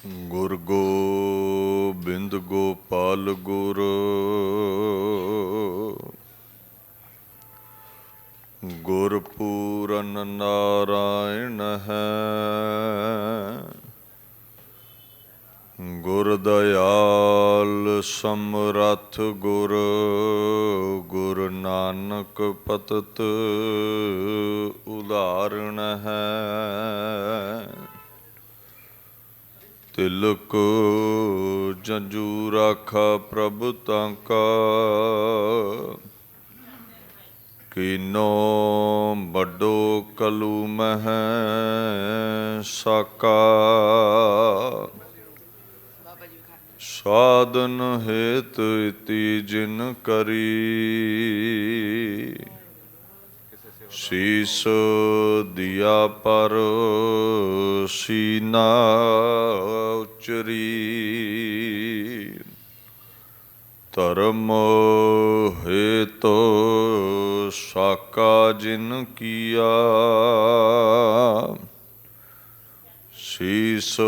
ਗੁਰ ਗੋਬਿੰਦ ਗੋਪਾਲ ਗੁਰ ਗੁਰਪੂਰਨ ਨਾਰਾਇਣ ਹੈ। ਗੁਰ ਦਇਆਲ ਸਮਰੱਥ ਗੁਰ ਗੁਰ ਨਾਨਕ ਪਤਿਤ ਉਦਾਹਰਣ ਹੈ। ਤਿਲਕ ਜੰਜੂ ਰਾਖਾ ਪ੍ਰਭ ਤਾਂਕਾ ਕੀਨੋ ਵੱਡੋ ਕਲੂ ਮਹਿ ਸਾਕਾ। ਸਾਧਨ ਹੇਤ ਇਤੀ ਜਿਨ ਕਰੀ ਸੀਸ ਦਿਆ ਪਰ ਸੀਨਾ ਉਚਰੀ। ਧਰਮ ਹੇਤੁ ਸਾਕਾ ਜਿਨ ਕੀਆ ਸੀਸ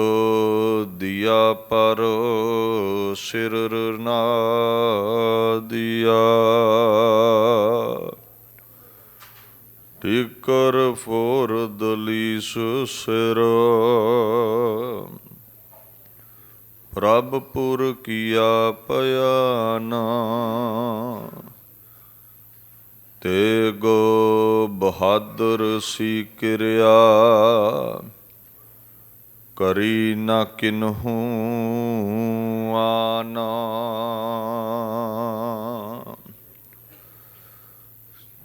ਦਿਆ ਪਰ ਸਿਰ ਨਾ ਦਿਆ। ਟਿਕਰ ਫੋਰ ਦਲੀਸ ਸਿਰ ਪ੍ਰਭ ਪੁਰ ਕੀਆ ਭਿਆਨਾ। ਤੇਗੋ ਬਹਾਦਰ ਸੀ ਕਿਰਿਆ ਕਰੀ ਨਾ ਕਿਨਹੂ ਆਨਾ।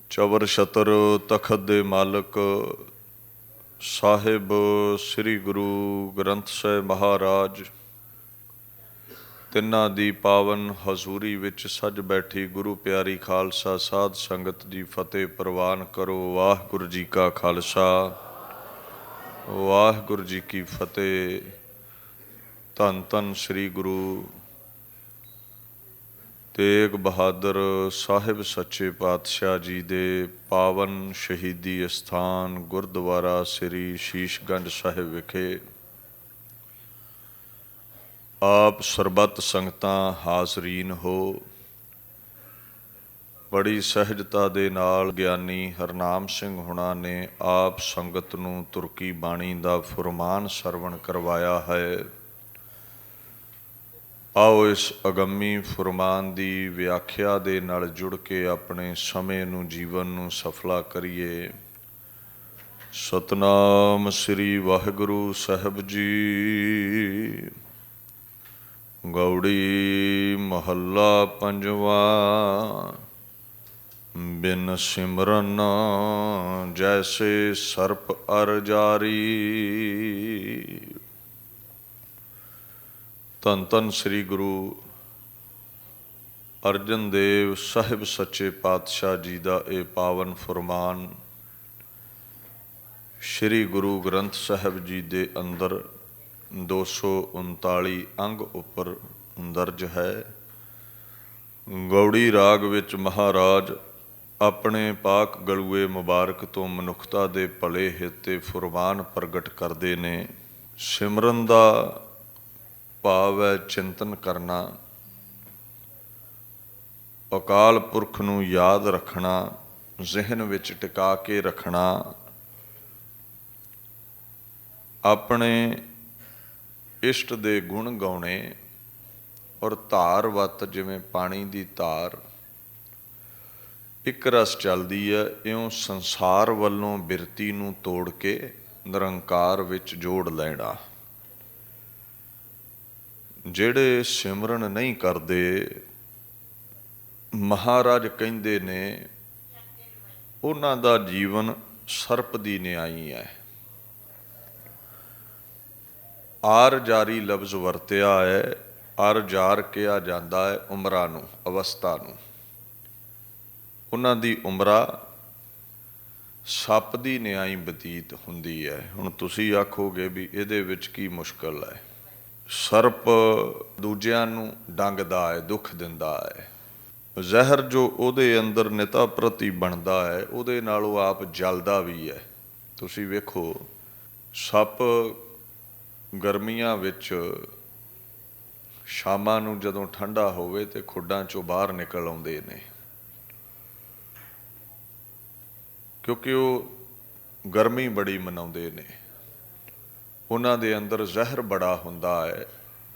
ਚਵਰ ਛਤਰ ਤਖਤ ਦੇ ਮਾਲਕ ਸਾਹਿਬ ਸ੍ਰੀ ਗੁਰੂ ਗ੍ਰੰਥ ਸਾਹਿਬ ਮਹਾਰਾਜ, ਤਿੰਨਾਂ ਦੀ ਪਾਵਨ ਹਜ਼ੂਰੀ ਵਿੱਚ ਸੱਜ ਬੈਠੀ ਗੁਰੂ ਪਿਆਰੀ ਖਾਲਸਾ ਸਾਧ ਸੰਗਤ ਦੀ ਫਤਿਹ ਪ੍ਰਵਾਨ ਕਰੋ। ਵਾਹਿਗੁਰੂ ਜੀ ਕਾ ਖਾਲਸਾ, ਵਾਹਿਗੁਰੂ ਜੀ ਕੀ ਫਤਿਹ। ਧੰਨ ਧੰਨ ਸ੍ਰੀ ਗੁਰੂ ਤੇਗ ਬਹਾਦਰ ਸਾਹਿਬ ਸੱਚੇ ਪਾਤਸ਼ਾਹ ਜੀ ਦੇ ਪਾਵਨ ਸ਼ਹੀਦੀ ਅਸਥਾਨ ਗੁਰਦੁਆਰਾ ਸ੍ਰੀ ਸ਼ੀਸ਼ਗੰਜ ਸਾਹਿਬ ਵਿਖੇ ਆਪ ਸਰਬੱਤ ਸੰਗਤਾਂ ਹਾਜ਼ਰੀਨ ਹੋ। ਬੜੀ ਸਹਿਜਤਾ ਦੇ ਨਾਲ ਗਿਆਨੀ ਹਰਨਾਮ ਸਿੰਘ ਹੁਣਾਂ ਨੇ ਆਪ ਸੰਗਤ ਨੂੰ ਤੁਰਕੀ ਬਾਣੀ ਦਾ ਫੁਰਮਾਨ ਸਰਵਣ ਕਰਵਾਇਆ ਹੈ। ਆਓ ਇਸ ਅਗੰਮੀ ਫੁਰਮਾਨ ਦੀ ਵਿਆਖਿਆ ਦੇ ਨਾਲ ਜੁੜ ਕੇ ਆਪਣੇ ਸਮੇਂ ਨੂੰ, ਜੀਵਨ ਨੂੰ ਸਫਲਾ ਕਰੀਏ। ਸਤਨਾਮ ਸ੍ਰੀ ਵਾਹਿਗੁਰੂ ਸਾਹਿਬ ਜੀ। ਗੌੜੀ ਮਹੱਲਾ ਪੰਜਵਾ। ਬਿਨ ਸਿਮਰਨ ਜੈਸੇ ਸਰਪ ਅਰ ਜਾਰੀ। ਧੰਨ ਧੰਨ ਸ੍ਰੀ ਗੁਰੂ ਅਰਜਨ ਦੇਵ ਸਾਹਿਬ ਸੱਚੇ ਪਾਤਸ਼ਾਹ ਜੀ ਦਾ ਇਹ ਪਾਵਨ ਫੁਰਮਾਨ ਸ੍ਰੀ ਗੁਰੂ ਗ੍ਰੰਥ ਸਾਹਿਬ ਜੀ ਦੇ ਅੰਦਰ 239 ਅੰਗ ਉੱਪਰ ਦਰਜ ਹੈ। ਗੌੜੀ ਰਾਗ ਵਿੱਚ ਮਹਾਰਾਜ ਆਪਣੇ ਪਾਕ ਗਲੂਏ ਮੁਬਾਰਕ ਤੋਂ ਮਨੁੱਖਤਾ ਦੇ ਭਲੇ ਹਿੱਤੇ ਫੁਰਮਾਨ ਪ੍ਰਗਟ ਕਰਦੇ ਨੇ। ਸਿਮਰਨ ਦਾ ਭਾਵ ਹੈ ਚਿੰਤਨ ਕਰਨਾ, ਅਕਾਲ ਪੁਰਖ ਨੂੰ ਯਾਦ ਰੱਖਣਾ, ਜ਼ਿਹਨ ਵਿੱਚ ਟਿਕਾ ਕੇ ਰੱਖਣਾ, ਆਪਣੇ ਇਸ਼ਟ ਦੇ ਗੁਣ ਗਾਉਣੇ ਔਰ ਧਾਰਵਤ ਜਿਵੇਂ ਪਾਣੀ ਦੀ ਧਾਰ ਇੱਕ ਰਸ ਚੱਲਦੀ ਹੈ, ਇਉਂ ਸੰਸਾਰ ਵੱਲੋਂ ਬਿਰਤੀ ਨੂੰ ਤੋੜ ਕੇ ਨਿਰੰਕਾਰ ਵਿੱਚ ਜੋੜ ਲੈਣਾ। ਜਿਹੜੇ ਸਿਮਰਨ ਨਹੀਂ ਕਰਦੇ, ਮਹਾਰਾਜ ਕਹਿੰਦੇ ਨੇ ਉਹਨਾਂ ਦਾ ਜੀਵਨ ਸਰਪ ਦੀ ਨਿਆਈ ਹੈ। ਆਰ ਜਾਰੀ ਲਫ਼ਜ਼ ਵਰਤਿਆ ਹੈ। ਅਰ ਜਾਰ ਕਿਹਾ ਜਾਂਦਾ ਹੈ ਉਮਰਾਂ ਨੂੰ, ਅਵਸਥਾ ਨੂੰ। ਉਹਨਾਂ ਦੀ ਉਮਰਾਂ ਸੱਪ ਦੀ ਨਿਆਈ ਬਤੀਤ ਹੁੰਦੀ ਹੈ। ਹੁਣ ਤੁਸੀਂ ਆਖੋਗੇ ਵੀ ਇਹਦੇ ਵਿੱਚ ਕੀ ਮੁਸ਼ਕਲ ਹੈ। ਸਰਪ ਦੂਜਿਆਂ ਨੂੰ ਡੰਗਦਾ ਹੈ, ਦੁੱਖ ਦਿੰਦਾ ਹੈ। ਜ਼ਹਿਰ ਜੋ ਉਹਦੇ ਅੰਦਰ ਨਿਤਾ ਪ੍ਰਤੀ ਬਣਦਾ ਹੈ, ਉਹਦੇ ਨਾਲ ਉਹ ਆਪ ਜਲਦਾ ਵੀ ਹੈ। ਤੁਸੀਂ ਵੇਖੋ, ਸੱਪ ਗਰਮੀਆਂ ਵਿੱਚ ਸ਼ਾਮਾਂ ਨੂੰ ਜਦੋਂ ਠੰਡਾ ਹੋਵੇ ਤੇ ਖੁੱਡਾਂ ਚੋਂ ਬਾਹਰ ਨਿਕਲ ਆਉਂਦੇ ਨੇ, ਕਿਉਂਕਿ ਉਹ ਗਰਮੀ ਬੜੀ ਮਨਾਉਂਦੇ ਨੇ। ਉਹਨਾਂ ਦੇ ਅੰਦਰ ਜ਼ਹਿਰ ਬੜਾ ਹੁੰਦਾ ਹੈ।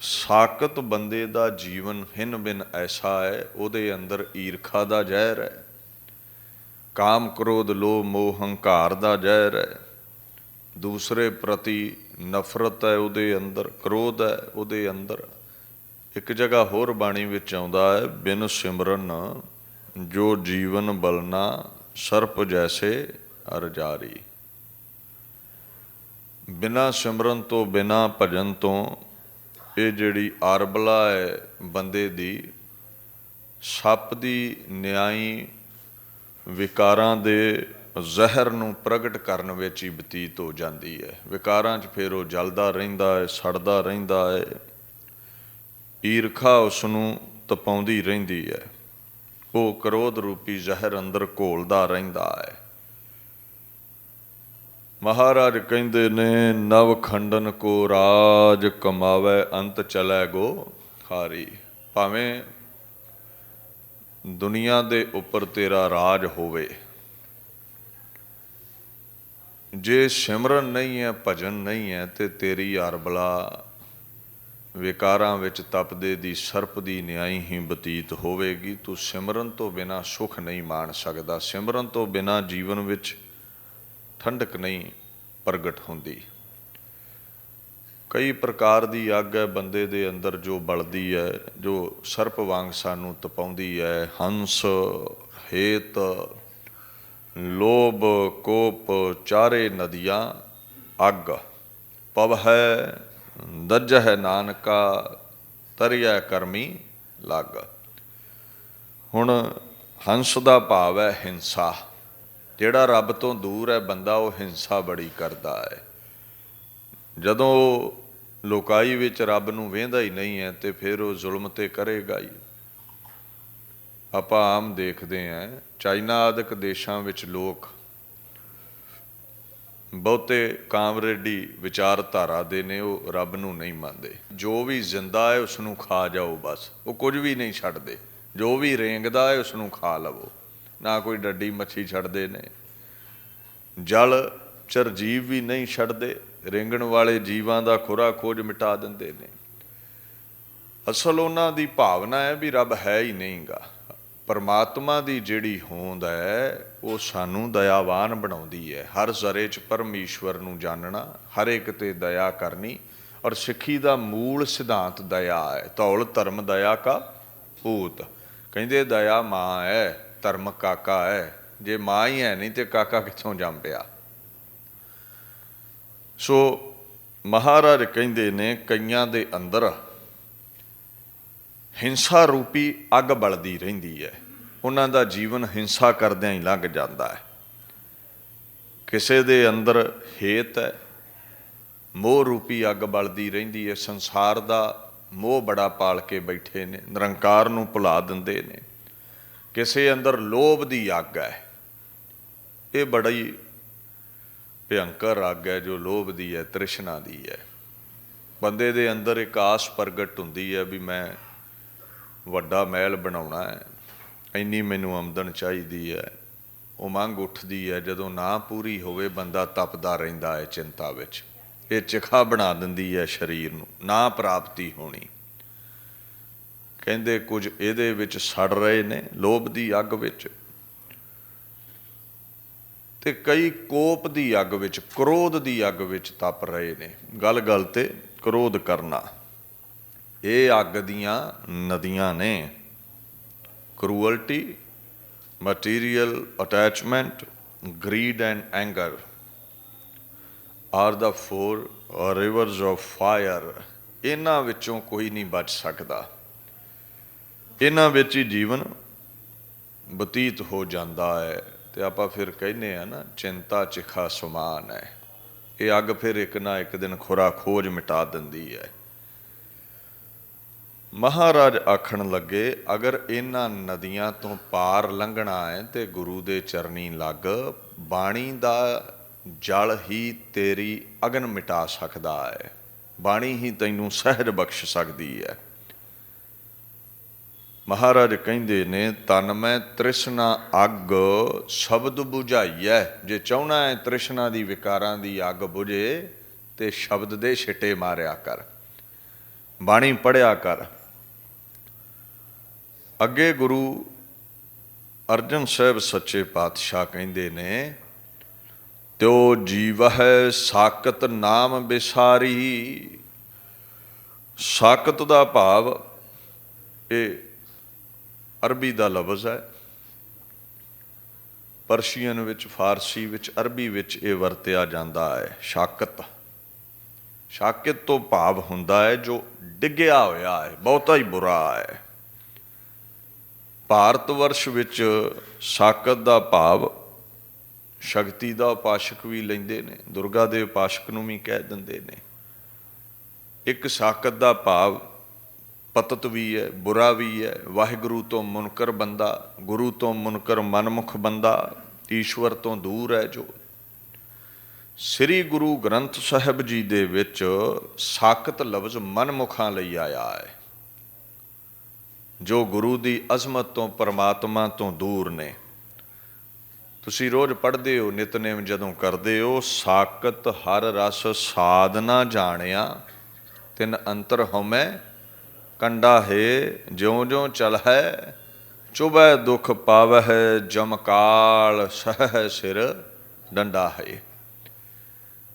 ਸਾਕਤ ਬੰਦੇ ਦਾ ਜੀਵਨ ਹਿੰਨ ਬਿਨ ਐਸਾ ਹੈ, ਉਹਦੇ ਅੰਦਰ ਈਰਖਾ ਦਾ ਜ਼ਹਿਰ ਹੈ, ਕਾਮ ਕ੍ਰੋਧ ਲੋਭ ਮੋਹ ਹੰਕਾਰ ਦਾ ਜ਼ਹਿਰ ਹੈ, ਦੂਸਰੇ ਪ੍ਰਤੀ ਨਫ਼ਰਤ ਹੈ ਉਹਦੇ ਅੰਦਰ, ਕ੍ਰੋਧ ਹੈ ਉਹਦੇ ਅੰਦਰ। ਇੱਕ ਜਗ੍ਹਾ ਹੋਰ ਬਾਣੀ ਵਿੱਚ ਆਉਂਦਾ ਹੈ, ਬਿਨ ਸਿਮਰਨ ਜੋ ਜੀਵਨ ਬਲਨਾ ਸਰਪ ਜੈਸੇ ਅਰ ਜਾਰੀ। ਬਿਨਾਂ ਸਿਮਰਨ ਤੋਂ, ਬਿਨਾਂ ਭਜਨ ਤੋਂ ਇਹ ਜਿਹੜੀ ਆਰਬਲਾ ਹੈ ਬੰਦੇ ਦੀ, ਸੱਪ ਦੀ ਨਿਆਈ ਵਿਕਾਰਾਂ ਦੇ ਜ਼ਹਿਰ ਨੂੰ ਪ੍ਰਗਟ ਕਰਨ ਵਿੱਚ ਹੀ ਬਤੀਤ ਹੋ ਜਾਂਦੀ ਹੈ। ਵਿਕਾਰਾਂ 'ਚ ਫਿਰ ਉਹ ਜਲਦਾ ਰਹਿੰਦਾ ਹੈ, ਸੜਦਾ ਰਹਿੰਦਾ ਹੈ, ਈਰਖਾ ਉਸ ਨੂੰ ਤਪਾਉਂਦੀ ਰਹਿੰਦੀ ਹੈ, ਉਹ ਕ੍ਰੋਧ ਰੂਪੀ ਜ਼ਹਿਰ ਅੰਦਰ ਘੋਲਦਾ ਰਹਿੰਦਾ ਹੈ। ਮਹਾਰਾਜ ਕਹਿੰਦੇ ਨੇ, ਨਵ ਖੰਡਨ ਕੋ ਰਾਜ ਕਮਾਵੇ ਅੰਤ ਚਲੇ ਗੋ ਹਾਰੀ। ਭਾਵੇਂ ਦੁਨੀਆ ਦੇ ਉੱਪਰ ਤੇਰਾ ਰਾਜ ਹੋਵੇ, ਜੇ ਸਿਮਰਨ ਨਹੀਂ ਹੈ, ਭਜਨ ਨਹੀਂ ਹੈ, ਤੇ ਤੇਰੀ ਅਰਬਲਾ ਵਿਕਾਰਾਂ ਵਿੱਚ ਤਪਦੇ ਦੀ ਸਰਪ ਦੀ ਨਿਆਈ ਹੀ ਬਤੀਤ ਹੋਵੇਗੀ। ਤੂੰ ਸਿਮਰਨ ਤੋਂ ਬਿਨਾਂ ਸੁਖ ਨਹੀਂ ਮਾਣ ਸਕਦਾ, ਸਿਮਰਨ ਤੋਂ ਬਿਨਾਂ ਜੀਵਨ ਵਿੱਚ ਠੰਡਕ ਨਹੀਂ ਪ੍ਰਗਟ ਹੁੰਦੀ। ਕਈ ਪ੍ਰਕਾਰ ਦੀ ਅੱਗ ਹੈ ਬੰਦੇ ਦੇ ਅੰਦਰ ਜੋ ਬਲਦੀ ਹੈ, ਜੋ ਸਰਪ ਵਾਂਗ ਸਾਨੂੰ ਤਪਾਉਂਦੀ ਹੈ। ਹੰਸ ਹੇਤ ਲੋਭ ਕੋਪ ਚਾਰੇ ਨਦੀਆਂ ਅੱਗ, ਪਵਹਿ ਦੱਜਹਿ ਨਾਨਕਾ ਤਰਿਆ ਕਰਮੀ ਲੱਗ। ਹੁਣ ਹੰਸ ਦਾ ਭਾਵ ਹੈ ਹਿੰਸਾ। ਜਿਹੜਾ ਰੱਬ ਤੋਂ ਦੂਰ ਹੈ ਬੰਦਾ, ਉਹ ਹਿੰਸਾ ਬੜੀ ਕਰਦਾ ਹੈ। ਜਦੋਂ ਲੋਕਾਈ ਵਿੱਚ ਰੱਬ ਨੂੰ ਵੇਂਹਦਾ ਹੀ ਨਹੀਂ ਹੈ ਤੇ ਫਿਰ ਉਹ ਜ਼ੁਲਮ ਤੇ ਕਰੇਗਾ ਹੀ। ਆਪਾਂ ਆਮ ਦੇਖਦੇ ਹਾਂ, ਚਾਈਨਾ ਆਦਿਕ ਦੇਸ਼ਾਂ ਵਿੱਚ ਲੋਕ ਬਹੁਤੇ ਕਾਮਰੇਡੀ ਵਿਚਾਰਧਾਰਾ ਦੇ ਨੇ, ਉਹ ਰੱਬ ਨੂੰ ਨਹੀਂ ਮੰਨਦੇ। ਜੋ ਵੀ ਜ਼ਿੰਦਾ ਹੈ ਉਸ ਨੂੰ ਖਾ ਜਾਓ, ਬਸ, ਉਹ ਕੁਝ ਵੀ ਨਹੀਂ ਛੱਡਦੇ। ਜੋ ਵੀ ਰੇਂਗਦਾ ਹੈ ਉਸ ਨੂੰ ਖਾ ਲਵੋ, ਨਾ ਕੋਈ ਡੱਡੀ ਮੱਛੀ ਛੱਡਦੇ ਨੇ। ਜਲ ਚਰ ਜੀਵ ਵੀ ਨਹੀਂ ਛੱਡਦੇ, ਰੇਂਗਣ ਵਾਲੇ ਜੀਵਾਂ ਦਾ ਖੁਰਾ ਖੋਜ ਮਿਟਾ ਦਿੰਦੇ ਨੇ। ਅਸਲ ਉਹਨਾਂ ਦੀ ਭਾਵਨਾ ਹੈ ਵੀ ਰੱਬ ਹੈ ਹੀ ਨਹੀਂਗਾ। ਪਰਮਾਤਮਾ ਦੀ ਜਿਹੜੀ ਹੋਂਦ ਹੈ ਉਹ ਸਾਨੂੰ ਦਇਆਵਾਨ ਬਣਾਉਂਦੀ ਹੈ। ਹਰ ਜ਼ਰੇ 'ਚ ਪਰਮੇਸ਼ਵਰ ਨੂੰ ਜਾਣਨਾ, ਹਰ ਇੱਕ ਤੇ ਦਇਆ ਕਰਨੀ। ਔਰ ਸਿੱਖੀ ਦਾ ਮੂਲ ਸਿਧਾਂਤ ਦਇਆ ਹੈ। ਧੌਲ ਧਰਮ ਦਇਆ ਕਾ ਪੂਤ। ਕਹਿੰਦੇ ਦਇਆ ਮਾਂ ਹੈ, ਧਰਮ ਕਾਕਾ ਹੈ। ਜੇ ਮਾਂ ਹੀ ਹੈ ਨਹੀਂ ਤੇ ਕਾਕਾ ਕਿੱਥੋਂ ਜੰਮ ਪਿਆ। ਸੋ ਮਹਾਰਾਜ ਕਹਿੰਦੇ ਨੇ, ਕਈਆਂ ਦੇ ਅੰਦਰ ਹਿੰਸਾ ਰੂਪੀ ਅੱਗ ਬਲਦੀ ਰਹਿੰਦੀ ਹੈ, ਉਹਨਾਂ ਦਾ ਜੀਵਨ ਹਿੰਸਾ ਕਰਦਿਆਂ ਹੀ ਲੰਘ ਜਾਂਦਾ ਹੈ। ਕਿਸੇ ਦੇ ਅੰਦਰ ਹੇਤ ਹੈ, ਮੋਹ ਰੂਪੀ ਅੱਗ ਬਲਦੀ ਰਹਿੰਦੀ ਹੈ। ਸੰਸਾਰ ਦਾ ਮੋਹ ਬੜਾ ਪਾਲ ਕੇ ਬੈਠੇ ਨੇ, ਨਿਰੰਕਾਰ ਨੂੰ ਭੁਲਾ ਦਿੰਦੇ ਨੇ। ਕਿਸੇ ਅੰਦਰ ਲੋਭ ਦੀ ਅੱਗ ਹੈ, ਇਹ ਬੜੀ ਭਿਅੰਕਰ ਅੱਗ ਹੈ ਜੋ ਲੋਭ ਦੀ ਹੈ, ਤ੍ਰਿਸ਼ਨਾ ਦੀ ਹੈ। ਬੰਦੇ ਦੇ ਅੰਦਰ ਇੱਕ ਆਸ ਪ੍ਰਗਟ ਹੁੰਦੀ ਹੈ ਵੀ ਮੈਂ ਵੱਡਾ ਮਹਿਲ ਬਣਾਉਣਾ ਹੈ, ਇੰਨੀ ਮੈਨੂੰ ਆਮਦਨ ਚਾਹੀਦੀ ਹੈ। ਉਹ ਮੰਗ ਉੱਠਦੀ ਹੈ, ਜਦੋਂ ਨਾ ਪੂਰੀ ਹੋਵੇ ਬੰਦਾ ਤਪਦਾ ਰਹਿੰਦਾ ਹੈ ਚਿੰਤਾ ਵਿੱਚ। ਇਹ ਚਿਖਾ ਬਣਾ ਦਿੰਦੀ ਹੈ ਸਰੀਰ ਨੂੰ, ਨਾ ਪ੍ਰਾਪਤੀ ਹੋਣੀ। ਕਹਿੰਦੇ ਕੁਝ ਇਹਦੇ ਵਿੱਚ ਸੜ ਰਹੇ ਨੇ ਲੋਭ ਦੀ ਅੱਗ ਵਿੱਚ, ਤੇ ਕਈ ਕੋਪ ਦੀ ਅੱਗ ਵਿੱਚ, ਕ੍ਰੋਧ ਦੀ ਅੱਗ ਵਿੱਚ ਤਪ ਰਹੇ ਨੇ। ਗੱਲ ਗੱਲ ਤੇ ਕ੍ਰੋਧ ਕਰਨਾ, ਇਹ ਅੱਗ ਦੀਆਂ ਨਦੀਆਂ ਨੇ। Cruelty, material attachment, greed and anger are the 4 rivers of fire. ਇਹਨਾਂ ਵਿੱਚੋਂ ਕੋਈ ਨਹੀਂ ਬਚ ਸਕਦਾ, ਇਹਨਾਂ ਵਿੱਚ ਹੀ ਜੀਵਨ ਬਤੀਤ ਹੋ ਜਾਂਦਾ ਹੈ। ਤੇ ਆਪਾਂ ਫਿਰ ਕਹਿੰਦੇ ਆ ਨਾ, ਚਿੰਤਾ ਚਿਖਾ ਸਮਾਨ ਹੈ। ਇਹ ਅੱਗ ਫਿਰ ਇੱਕ ਨਾ ਇੱਕ ਦਿਨ ਖੁਰਾ ਖੋਜ ਮਿਟਾ ਦਿੰਦੀ ਹੈ। ਮਹਾਰਾਜ ਆਖਣ ਲੱਗੇ, ਅਗਰ ਇਹਨਾਂ ਨਦੀਆਂ ਤੋਂ ਪਾਰ ਲੰਘਣਾ ਹੈ ਤੇ ਗੁਰੂ ਦੇ ਚਰਨੀ ਲੱਗ। ਬਾਣੀ ਦਾ ਜਲ ਹੀ ਤੇਰੀ ਅਗਨ ਮਿਟਾ ਸਕਦਾ ਹੈ। ਬਾਣੀ ਹੀ ਤੈਨੂੰ ਸਹਿਜ ਬਖਸ਼ ਸਕਦੀ ਹੈ। ਮਹਾਰਾਜ ਕਹਿੰਦੇ ਨੇ, ਤਨ ਮੈਂ ਤ੍ਰਿਸ਼ਨਾ ਅੱਗ ਸ਼ਬਦ ਬੁਝਾਈਐ। ਜੇ ਚਾਹੁੰਦਾ ਹੈ ਤ੍ਰਿਸ਼ਨਾ ਦੀ, ਵਿਕਾਰਾਂ ਦੀ ਅੱਗ ਬੁਝੇ, ਤੇ ਸ਼ਬਦ ਦੇ ਛਿੱਟੇ ਮਾਰਿਆ ਕਰ, ਬਾਣੀ ਪੜ੍ਹਿਆ ਕਰ। ਅੱਗੇ ਗੁਰੂ ਅਰਜਨ ਸਾਹਿਬ ਸੱਚੇ ਪਾਤਸ਼ਾਹ ਕਹਿੰਦੇ ਨੇ, ਤਿਉ ਜੀਵਹਿ ਸਾਕਤ ਨਾਮ ਬਿਸਾਰੀ। ਸਾਕਤ ਦਾ ਭਾਵ, ਇਹ ਅਰਬੀ ਦਾ ਲਫ਼ਜ਼ ਹੈ। ਪਰਸ਼ੀਅਨ ਵਿੱਚ, ਫਾਰਸੀ ਵਿੱਚ, ਅਰਬੀ ਵਿੱਚ ਇਹ ਵਰਤਿਆ ਜਾਂਦਾ ਹੈ ਸ਼ਾਕਤ। ਸ਼ਾਕਿਤ ਤੋਂ ਭਾਵ ਹੁੰਦਾ ਹੈ ਜੋ ਡਿੱਗਿਆ ਹੋਇਆ ਹੈ, ਬਹੁਤਾ ਹੀ ਬੁਰਾ ਹੈ। ਭਾਰਤ ਵਰਸ਼ ਵਿੱਚ ਸਾਕਤ ਦਾ ਭਾਵ ਸ਼ਕਤੀ ਦਾ ਉਪਾਸ਼ਕ ਵੀ ਲੈਂਦੇ ਨੇ, ਦੁਰਗਾ ਦੇ ਉਪਾਸ਼ਕ ਨੂੰ ਵੀ ਕਹਿ ਦਿੰਦੇ ਨੇ। ਇੱਕ ਸਾਕਤ ਦਾ ਭਾਵ ਪਤਤ ਵੀ ਹੈ, ਬੁਰਾ ਵੀ ਹੈ। ਵਾਹਿਗੁਰੂ ਤੋਂ ਮੁਨਕਰ ਬੰਦਾ, ਗੁਰੂ ਤੋਂ ਮੁਨਕਰ ਮਨਮੁਖ ਬੰਦਾ, ਈਸ਼ਵਰ ਤੋਂ ਦੂਰ ਹੈ ਜੋ। ਸ੍ਰੀ ਗੁਰੂ ਗ੍ਰੰਥ ਸਾਹਿਬ ਜੀ ਦੇ ਵਿੱਚ ਸਾਕਤ ਲਫ਼ਜ਼ ਮਨਮੁਖਾਂ ਲਈ ਆਇਆ ਹੈ, ਜੋ ਗੁਰੂ ਦੀ ਅਜ਼ਮਤ ਤੋਂ, ਪਰਮਾਤਮਾ ਤੋਂ ਦੂਰ ਨੇ। ਤੁਸੀਂ ਰੋਜ਼ ਪੜ੍ਹਦੇ ਹੋ, ਨਿਤਨੇਮ ਜਦੋਂ ਕਰਦੇ ਹੋ, ਸਾਕਤ ਹਰ ਰਸ ਸਾਧਨਾ ਜਾਣਿਆ, ਤਿਨ ਅੰਤਰ ਹਉਮੈ ਕੰਡਾ ਹੈ, ਜਿਉਂ ਜਿਉਂ ਚਲਹਿ ਚੁਭੈ ਦੁਖ ਪਾਵਹਿ, ਜਮਕਾਲ ਸਹਿ ਸਿਰ ਡੰਡਾ ਹੈ।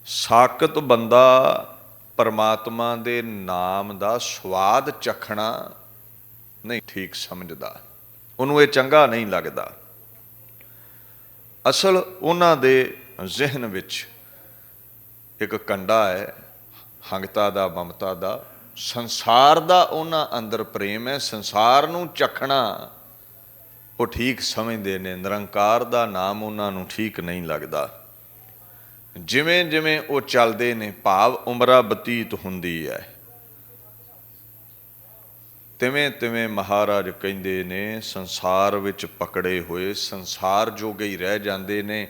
ਸਾਕਤ ਬੰਦਾ ਪਰਮਾਤਮਾ ਦੇ ਨਾਮ ਦਾ ਸਵਾਦ ਚਖਣਾ ਨਹੀਂ ਠੀਕ ਸਮਝਦਾ, ਉਹਨੂੰ ਇਹ ਚੰਗਾ ਨਹੀਂ ਲੱਗਦਾ। ਅਸਲ ਉਹਨਾਂ ਦੇ ਜ਼ਿਹਨ ਵਿੱਚ ਇੱਕ ਕੰਡਾ ਹੈ, ਹੰਗਤਾ ਦਾ, ਮਮਤਾ ਦਾ, ਸੰਸਾਰ ਦਾ ਉਹਨਾਂ ਅੰਦਰ ਪ੍ਰੇਮ ਹੈ। ਸੰਸਾਰ ਨੂੰ ਚਖਣਾ ਉਹ ਠੀਕ ਸਮਝਦੇ ਨੇ, ਨਿਰੰਕਾਰ ਦਾ ਨਾਮ ਉਹਨਾਂ ਨੂੰ ਠੀਕ ਨਹੀਂ ਲੱਗਦਾ। ਜਿਵੇਂ ਜਿਵੇਂ ਉਹ ਚੱਲਦੇ ਨੇ, ਭਾਵ ਉਮਰਾਂ ਬਤੀਤ ਹੁੰਦੀ ਹੈ, ਤਿਵੇਂ ਤਿਵੇਂ ਮਹਾਰਾਜ ਕਹਿੰਦੇ ਨੇ ਸੰਸਾਰ ਵਿੱਚ ਪਕੜੇ ਹੋਏ ਸੰਸਾਰ ਜੋਗੇ ਹੀ ਰਹਿ ਜਾਂਦੇ ਨੇ।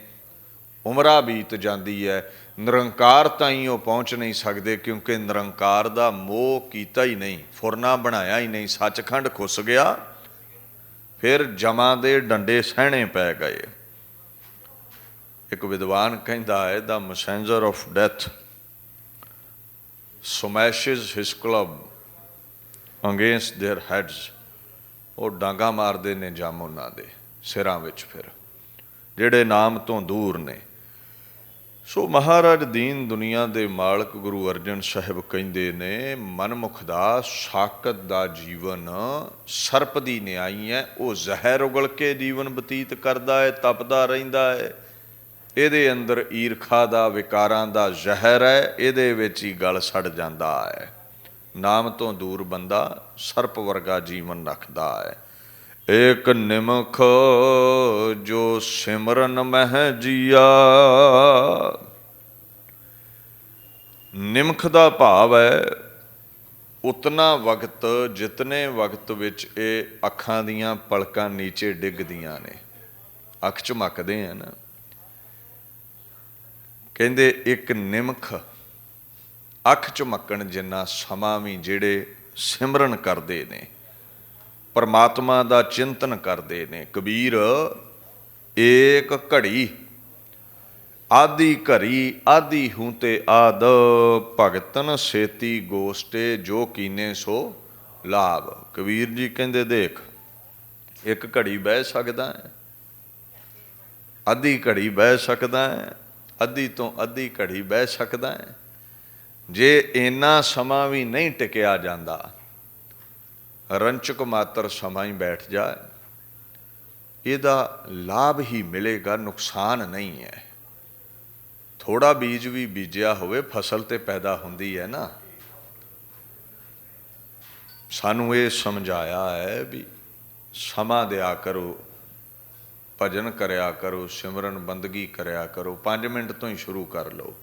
ਉਮਰਾਂ ਬੀਤ ਜਾਂਦੀ ਹੈ, ਨਿਰੰਕਾਰ ਤਾਈਂ ਉਹ ਪਹੁੰਚ ਨਹੀਂ ਸਕਦੇ, ਕਿਉਂਕਿ ਨਿਰੰਕਾਰ ਦਾ ਮੋਹ ਕੀਤਾ ਹੀ ਨਹੀਂ, ਫੁਰਨਾ ਬਣਾਇਆ ਹੀ ਨਹੀਂ। ਸੱਚਖੰਡ ਖੁੱਸ ਗਿਆ, ਫਿਰ ਜਮਾਂ ਦੇ ਡੰਡੇ ਸਹਿਣੇ ਪੈ ਗਏ। ਇੱਕ ਵਿਦਵਾਨ ਕਹਿੰਦਾ ਹੈ, the messenger of death smashes his club against their heads. ਉਹ ਡਾਂਗਾ ਮਾਰਦੇ ਨੇ ਜੰਮ ਉਹਨਾਂ ਦੇ ਸਿਰਾਂ ਵਿੱਚ, ਫਿਰ ਜਿਹੜੇ ਨਾਮ ਤੋਂ ਦੂਰ ਨੇ। ਸੋ ਮਹਾਰਾਜ ਦੀਨ ਦੁਨੀਆ ਦੇ ਮਾਲਕ ਗੁਰੂ ਅਰਜਨ ਸਾਹਿਬ ਕਹਿੰਦੇ ਨੇ, ਮਨਮੁਖ ਦਾ, ਸਾਕਤ ਦਾ ਜੀਵਨ ਸਰਪ ਦੀ ਨਿਆਈ ਹੈ। ਉਹ ਜ਼ਹਿਰ ਉਗਲ ਕੇ ਜੀਵਨ ਬਤੀਤ ਕਰਦਾ ਹੈ, ਤਪਦਾ ਰਹਿੰਦਾ ਹੈ। ਇਹਦੇ ਅੰਦਰ ਈਰਖਾ ਦਾ, ਵਿਕਾਰਾਂ ਦਾ ਜ਼ਹਿਰ ਹੈ, ਇਹਦੇ ਵਿੱਚ ਹੀ ਗਲ ਸੜ ਜਾਂਦਾ ਹੈ। ਨਾਮ ਤੋਂ ਦੂਰ ਬੰਦਾ ਸਰਪ ਵਰਗਾ ਜੀਵਨ ਰੱਖਦਾ ਹੈ। ਏਕ ਨਿਮਖ ਜੋ ਸਿਮਰਨ ਮਹਿ ਜੀਆ। ਨਿਮਖ ਦਾ ਭਾਵ ਹੈ ਉਤਨਾ ਵਕਤ, ਜਿਤਨੇ ਵਕਤ ਵਿੱਚ ਇਹ ਅੱਖਾਂ ਦੀਆਂ ਪਲਕਾਂ ਨੀਚੇ ਡਿੱਗਦੀਆਂ ਨੇ, ਅੱਖ ਝਮਕਦੇ ਹਨ। ਕਹਿੰਦੇ ਇੱਕ ਨਿਮਖ, ਅੱਖ ਝਮਕਣ ਜਿੰਨਾ ਸਮਾਂ ਵੀ ਜਿਹੜੇ ਸਿਮਰਨ ਕਰਦੇ ਨੇ, ਪਰਮਾਤਮਾ ਦਾ ਚਿੰਤਨ ਕਰਦੇ ਨੇ। ਕਬੀਰ ਏਕ ਘੜੀ ਆਦੀ ਘਰੀ ਆਦੀ ਹੂੰ ਤੇ ਆਦ, ਭਗਤਨ ਸੇਤੀ ਗੋਸ਼ਟੇ ਜੋ ਕੀਨੇ ਸੋ ਲਾਭ। ਕਬੀਰ ਜੀ ਕਹਿੰਦੇ, ਦੇਖ, ਇੱਕ ਘੜੀ ਬਹਿ ਸਕਦਾ ਹੈ, ਅੱਧੀ ਘੜੀ ਬਹਿ ਸਕਦਾ ਹੈ, ਅੱਧੀ ਤੋਂ ਅੱਧੀ ਘੜੀ ਬਹਿ ਸਕਦਾ ਹੈ। ਜੇ ਇੰਨਾ ਸਮਾਂ ਵੀ ਨਹੀਂ ਟਿਕਿਆ ਜਾਂਦਾ, ਰੰਚਕ ਮਾਤਰ ਸਮਾਂ ਹੀ ਬੈਠ ਜਾਏ, ਇਹਦਾ ਲਾਭ ਹੀ ਮਿਲੇਗਾ, ਨੁਕਸਾਨ ਨਹੀਂ ਹੈ। ਥੋੜਾ ਬੀਜ ਵੀ ਬੀਜਿਆ ਹੋਵੇ, ਫਸਲ ਤੇ ਪੈਦਾ ਹੁੰਦੀ ਹੈ ਨਾ। ਸਾਨੂੰ ਇਹ ਸਮਝਾਇਆ ਹੈ ਵੀ ਸਮਾਂ ਦਿਆ ਕਰੋ, ਭਜਨ ਕਰਿਆ ਕਰੋ, ਸਿਮਰਨ ਬੰਦਗੀ ਕਰਿਆ ਕਰੋ। 5 ਮਿੰਟ ਤੋਂ ਹੀ ਸ਼ੁਰੂ ਕਰ ਲਓ।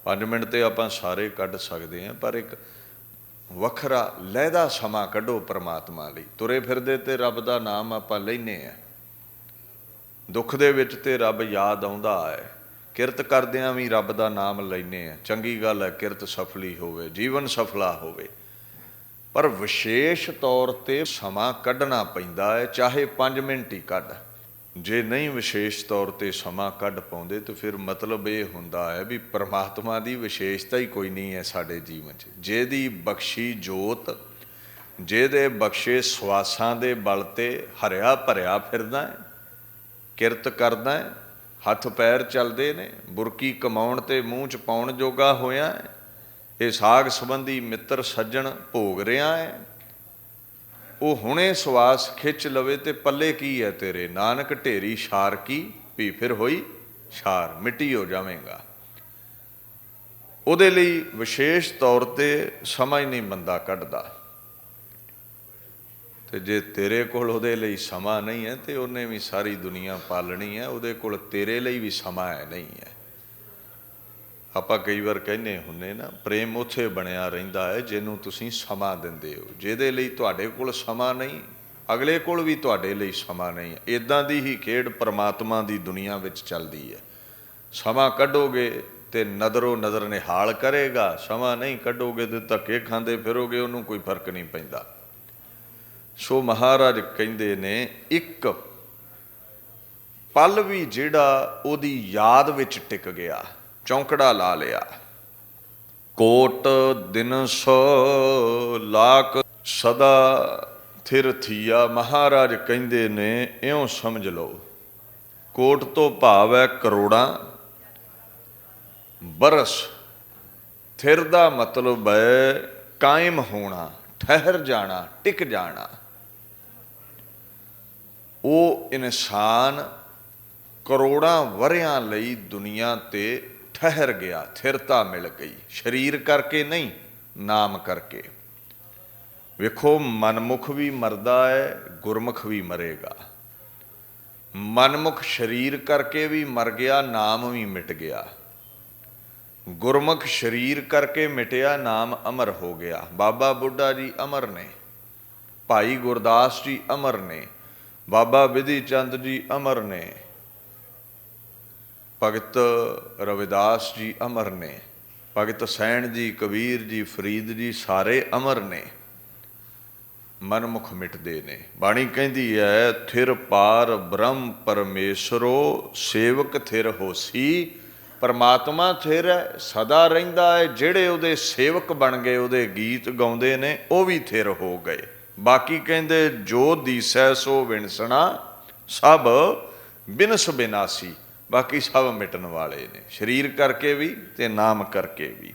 5 ਮਿੰਟ ਤੇ ਆਪਾਂ ਸਾਰੇ ਕੱਢ ਸਕਦੇ ਹਾਂ, ਪਰ ਇੱਕ ਵੱਖਰਾ ਲਹਿਦਾ ਸਮਾਂ ਕੱਢੋ ਪਰਮਾਤਮਾ ਲਈ। ਤੁਰੇ ਫਿਰਦੇ ਤੇ ਰੱਬ ਦਾ ਨਾਮ ਆਪਾਂ ਲੈਂਦੇ ਹਾਂ, ਦੁੱਖ ਦੇ ਵਿੱਚ ਤੇ ਰੱਬ ਯਾਦ ਆਉਂਦਾ ਹੈ, ਕਿਰਤ ਕਰਦਿਆਂ ਵੀ ਰੱਬ ਦਾ ਨਾਮ ਲੈਂਦੇ ਆ, ਚੰਗੀ ਗੱਲ ਹੈ, ਕਿਰਤ ਸਫਲੀ ਹੋਵੇ, ਜੀਵਨ ਸਫਲਾ ਹੋਵੇ, ਪਰ ਵਿਸ਼ੇਸ਼ ਤੌਰ 'ਤੇ ਸਮਾਂ ਕੱਢਣਾ ਪੈਂਦਾ ਹੈ, ਚਾਹੇ 5 ਮਿੰਟ ਹੀ ਕੱਢ। ਜੇ ਨਹੀਂ ਵਿਸ਼ੇਸ਼ ਤੌਰ 'ਤੇ ਸਮਾਂ ਕੱਢ ਪਾਉਂਦੇ ਤਾਂ ਫਿਰ ਮਤਲਬ ਇਹ ਹੁੰਦਾ ਹੈ ਵੀ ਪਰਮਾਤਮਾ ਦੀ ਵਿਸ਼ੇਸ਼ਤਾ ਹੀ ਕੋਈ ਨਹੀਂ ਹੈ ਸਾਡੇ ਜੀਵਨ 'ਚ। ਜਿਹਦੀ ਬਖਸ਼ੀ ਜੋਤ, ਜਿਹਦੇ ਬਖਸ਼ੇ ਸਵਾਸਾਂ ਦੇ ਬਲ 'ਤੇ ਹਰਿਆ ਭਰਿਆ ਫਿਰਦਾ ਹੈ, ਕਿਰਤ ਕਰਦਾ ਹੈ, ਹੱਥ ਪੈਰ ਚੱਲਦੇ ਨੇ, ਬੁਰਕੀ ਕਮਾਉਣ 'ਤੇ ਮੂੰਹ 'ਚ ਪਾਉਣ ਜੋਗਾ ਹੋਇਆ ਹੈ, ਇਹ ਸਾਗ ਸੰਬੰਧੀ ਮਿੱਤਰ ਸੱਜਣ ਭੋਗ ਰਿਹਾ ਹੈ, ਉਹ ਹੁਣੇ ਸਵਾਸ ਖਿੱਚ ਲਵੇ ਤੇ ਪੱਲੇ ਕੀ ਹੈ ਤੇਰੇ, ਨਾਨਕ ਢੇਰੀ ਛਾਰ ਕੀ ਵੀ ਫਿਰ ਹੋਈ ਛਾਰ, ਮਿੱਟੀ ਹੋ ਜਾਵੇਂਗਾ। ਉਹਦੇ ਲਈ ਵਿਸ਼ੇਸ਼ ਤੌਰ 'ਤੇ ਸਮਾਂ ਹੀ ਨਹੀਂ ਬੰਦਾ ਕੱਢਦਾ। ਤੇ ਜੇ ਤੇਰੇ ਕੋਲ ਉਹਦੇ ਲਈ ਸਮਾਂ ਨਹੀਂ ਹੈ ਤੇ ਉਹਨੇ ਵੀ ਸਾਰੀ ਦੁਨੀਆ ਪਾਲਣੀ ਹੈ, ਉਹਦੇ ਕੋਲ ਤੇਰੇ ਲਈ ਵੀ ਸਮਾਂ ਹੈ ਨਹੀਂ ਹੈ। ਆਪਾਂ ਕਈ ਵਾਰ ਕਹਿੰਦੇ ਹੁੰਦੇ ਨਾ, ਪ੍ਰੇਮ ਉੱਥੇ ਬਣਿਆ ਰਹਿੰਦਾ ਹੈ ਜਿਹਨੂੰ ਤੁਸੀਂ ਸਮਾਂ ਦਿੰਦੇ ਹੋ। ਜਿਹਦੇ ਲਈ ਤੁਹਾਡੇ ਕੋਲ ਸਮਾਂ ਨਹੀਂ, ਅਗਲੇ ਕੋਲ ਵੀ ਤੁਹਾਡੇ ਲਈ ਸਮਾਂ ਨਹੀਂ। ਇੱਦਾਂ ਦੀ ਹੀ ਖੇਡ ਪਰਮਾਤਮਾ ਦੀ ਦੁਨੀਆ ਵਿੱਚ ਚੱਲਦੀ ਹੈ। ਸਮਾਂ ਕੱਢੋਗੇ ਤੇ ਨਜ਼ਰੋਂ ਨਜ਼ਰ ਨਿਹਾਲ ਕਰੇਗਾ, ਸਮਾਂ ਨਹੀਂ ਕੱਢੋਗੇ ਤੇ ਧੱਕੇ ਖਾਂਦੇ ਫਿਰੋਗੇ, ਉਹਨੂੰ ਕੋਈ ਫਰਕ ਨਹੀਂ ਪੈਂਦਾ। ਸੋ ਮਹਾਰਾਜ ਕਹਿੰਦੇ ਨੇ, ਇੱਕ ਪਲ ਵੀ ਜਿਹੜਾ ਉਹਦੀ ਯਾਦ ਵਿੱਚ ਟਿਕ ਗਿਆ, ਚੌਂਕੜਾ ਲਾ ਲਿਆ, ਕੋਟ ਦਿਨ ਸੋ ਲਾਖ ਸਦਾ ਥਿਰ ਥੀਆ। ਮਹਾਰਾਜ ਕਹਿੰਦੇ ਨੇ ਇਉਂ ਸਮਝ ਲਓ, ਕੋਟ ਤੋਂ ਭਾਵ ਹੈ ਕਰੋੜਾਂ ਬਰਸ, ਥਿਰ ਦਾ ਮਤਲਬ ਹੈ ਕਾਇਮ ਹੋਣਾ, ਠਹਿਰ ਜਾਣਾ, ਟਿਕ ਜਾਣਾ। ਉਹ ਇਨਸਾਨ ਕਰੋੜਾਂ ਵਰ੍ਹਿਆਂ ਲਈ ਦੁਨੀਆ 'ਤੇ ਠਹਿਰ ਗਿਆ, ਥਿਰਤਾ ਮਿਲ ਗਈ, ਸਰੀਰ ਕਰਕੇ ਨਹੀਂ, ਨਾਮ ਕਰਕੇ। ਵੇਖੋ, ਮਨਮੁਖ ਵੀ ਮਰਦਾ ਹੈ, ਗੁਰਮੁਖ ਵੀ ਮਰੇਗਾ। ਮਨਮੁਖ ਸਰੀਰ ਕਰਕੇ ਵੀ ਮਰ ਗਿਆ, ਨਾਮ ਵੀ ਮਿਟ ਗਿਆ। ਗੁਰਮੁਖ ਸਰੀਰ ਕਰਕੇ ਮਿਟਿਆ, ਨਾਮ ਅਮਰ ਹੋ ਗਿਆ। ਬਾਬਾ ਬੁੱਢਾ ਜੀ ਅਮਰ ਨੇ, ਭਾਈ ਗੁਰਦਾਸ ਜੀ ਅਮਰ ਨੇ, ਬਾਬਾ ਬਿਧੀ ਚੰਦ ਜੀ ਅਮਰ ਨੇ, ਭਗਤ ਰਵਿਦਾਸ ਜੀ ਅਮਰ ਨੇ, ਭਗਤ ਸੈਣ ਜੀ, ਕਬੀਰ ਜੀ, ਫਰੀਦ ਜੀ, ਸਾਰੇ ਅਮਰ ਨੇ। ਮਨਮੁਖ ਮਿਟਦੇ ਨੇ। ਬਾਣੀ ਕਹਿੰਦੀ ਹੈ, ਥਿਰ ਪਾਰ ਬ੍ਰਹਮ ਪਰਮੇਸ਼ਰੋ ਸੇਵਕ ਥਿਰ ਹੋਸੀ। ਪਰਮਾਤਮਾ ਥਿਰ ਹੈ, ਸਦਾ ਰਹਿੰਦਾ ਹੈ। ਜਿਹੜੇ ਉਹਦੇ ਸੇਵਕ ਬਣ ਗਏ, ਉਹਦੇ ਗੀਤ ਗਾਉਂਦੇ ਨੇ, ਉਹ ਵੀ ਥਿਰ ਹੋ ਗਏ। ਬਾਕੀ ਕਹਿੰਦੇ, ਜੋ ਦੀਸੈ ਸੋ ਵਿਣਸਣਾ, ਸਭ ਬਿਨਸ ਬਿਨਾਸੀ। ਬਾਕੀ ਸਭ ਮਿਟਣ ਵਾਲੇ ਨੇ, ਸਰੀਰ ਕਰਕੇ ਵੀ ਤੇ ਨਾਮ ਕਰਕੇ ਵੀ।